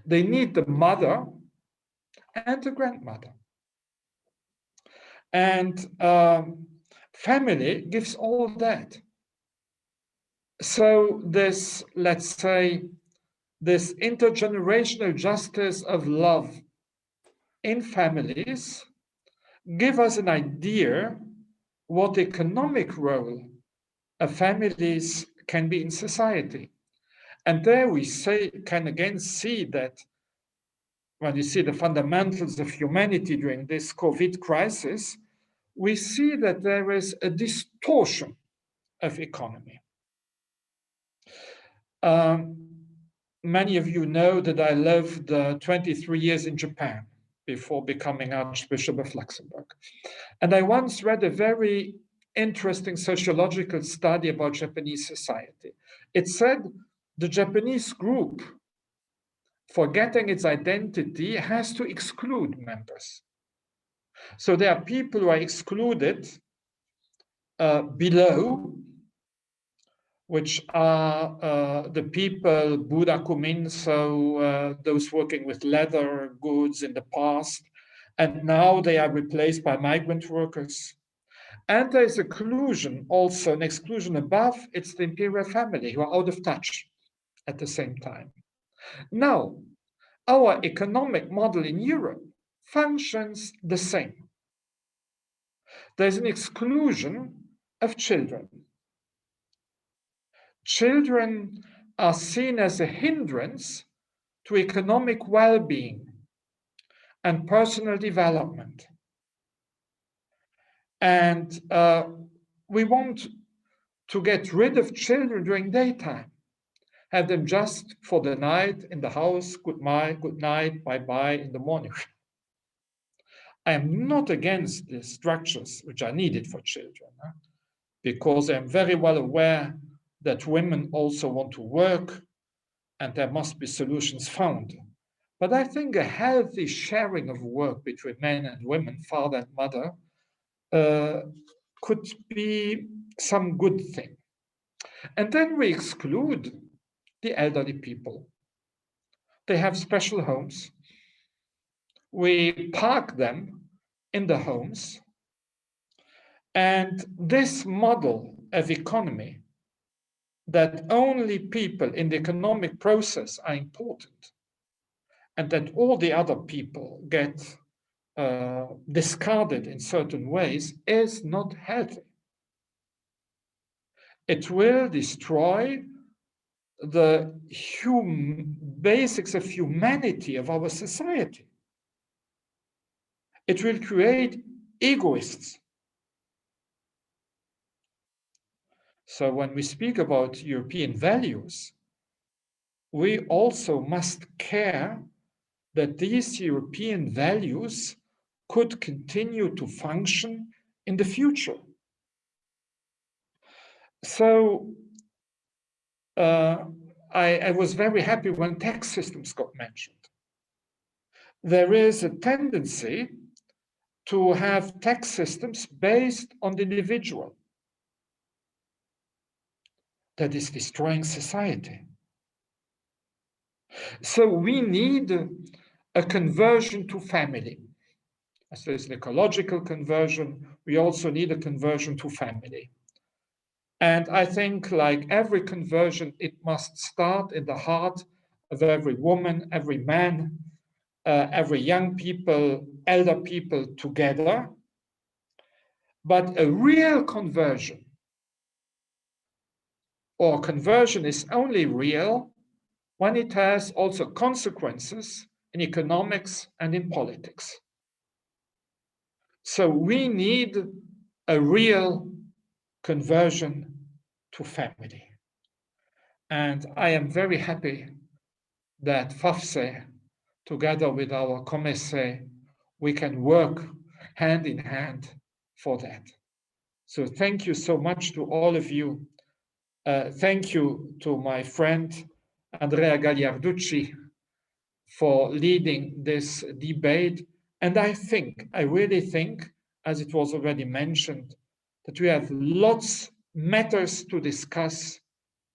They need the mother and the grandmother. And family gives all that. So this, let's say, this intergenerational justice of love in families give us an idea what economic role of families can be in society. And there we can again see that when you see the fundamentals of humanity during this COVID crisis, we see that there is a distortion of economy. Many of you know that I lived 23 years in Japan before becoming Archbishop of Luxembourg. And I once read a very interesting sociological study about Japanese society. It said the Japanese group, forgetting its identity, has to exclude members. So there are people who are excluded below, which are the people, burakumin, so those working with leather goods in the past, and now they are replaced by migrant workers. And there is exclusion, also an exclusion above, it's the imperial family who are out of touch at the same time. Now, our economic model in Europe functions the same. There's an exclusion of children. Children are seen as a hindrance to economic well-being and personal development. And we want to get rid of children during daytime, have them just for the night in the house, good night, bye-bye in the morning. I am not against the structures which are needed for children, because I'm very well aware that women also want to work and there must be solutions found. But I think a healthy sharing of work between men and women, father and mother, could be some good thing. And then we exclude the elderly people. They have special homes. We park them in the homes. And this model of economy, that only people in the economic process are important and that all the other people get discarded in certain ways, is not healthy. It will destroy the basics of humanity of our society. It will create egoists. So when we speak about European values, we also must care that these European values could continue to function in the future. So I was very happy when tax systems got mentioned. There is a tendency to have tax systems based on the individual. That is destroying society. So we need a conversion to family. As there's an ecological conversion, we also need a conversion to family. And I think, like every conversion, it must start in the heart of every woman, every man, every young people, elder people together. But a real conversion, or conversion, is only real when it has also consequences in economics and in politics. So we need a real conversion to family. And I am very happy that FAFCE, together with our COMECE, we can work hand in hand for that. So thank you so much to all of you. Thank you to my friend, Andrea Gagliarducci, for leading this debate. And I really think, as it was already mentioned, that we have lots matters to discuss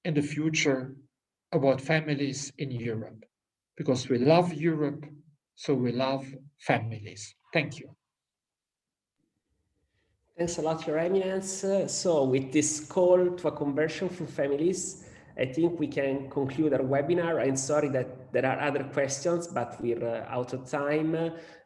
in the future about families in Europe, because we love Europe, so we love families. Thank you. Thanks a lot, Your Eminence. So with this call to a conversion for families, I think we can conclude our webinar. I'm sorry that there are other questions, but we're out of time.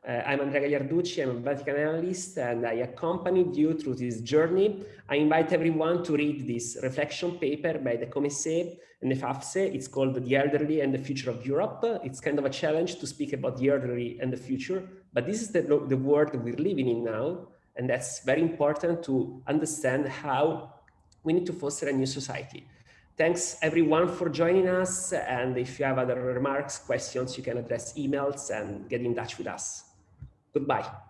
I'm Andrea Gagliarducci, I'm a Vatican analyst, and I accompanied you through this journey. I invite everyone to read this reflection paper by the COMECE and the FAFCE. It's called The Elderly and the Future of Europe. It's kind of a challenge to speak about the elderly and the future, but this is the world we're living in now. And that's very important to understand how we need to foster a new society. Thanks everyone for joining us. And if you have other remarks, questions, you can address emails and get in touch with us. Goodbye.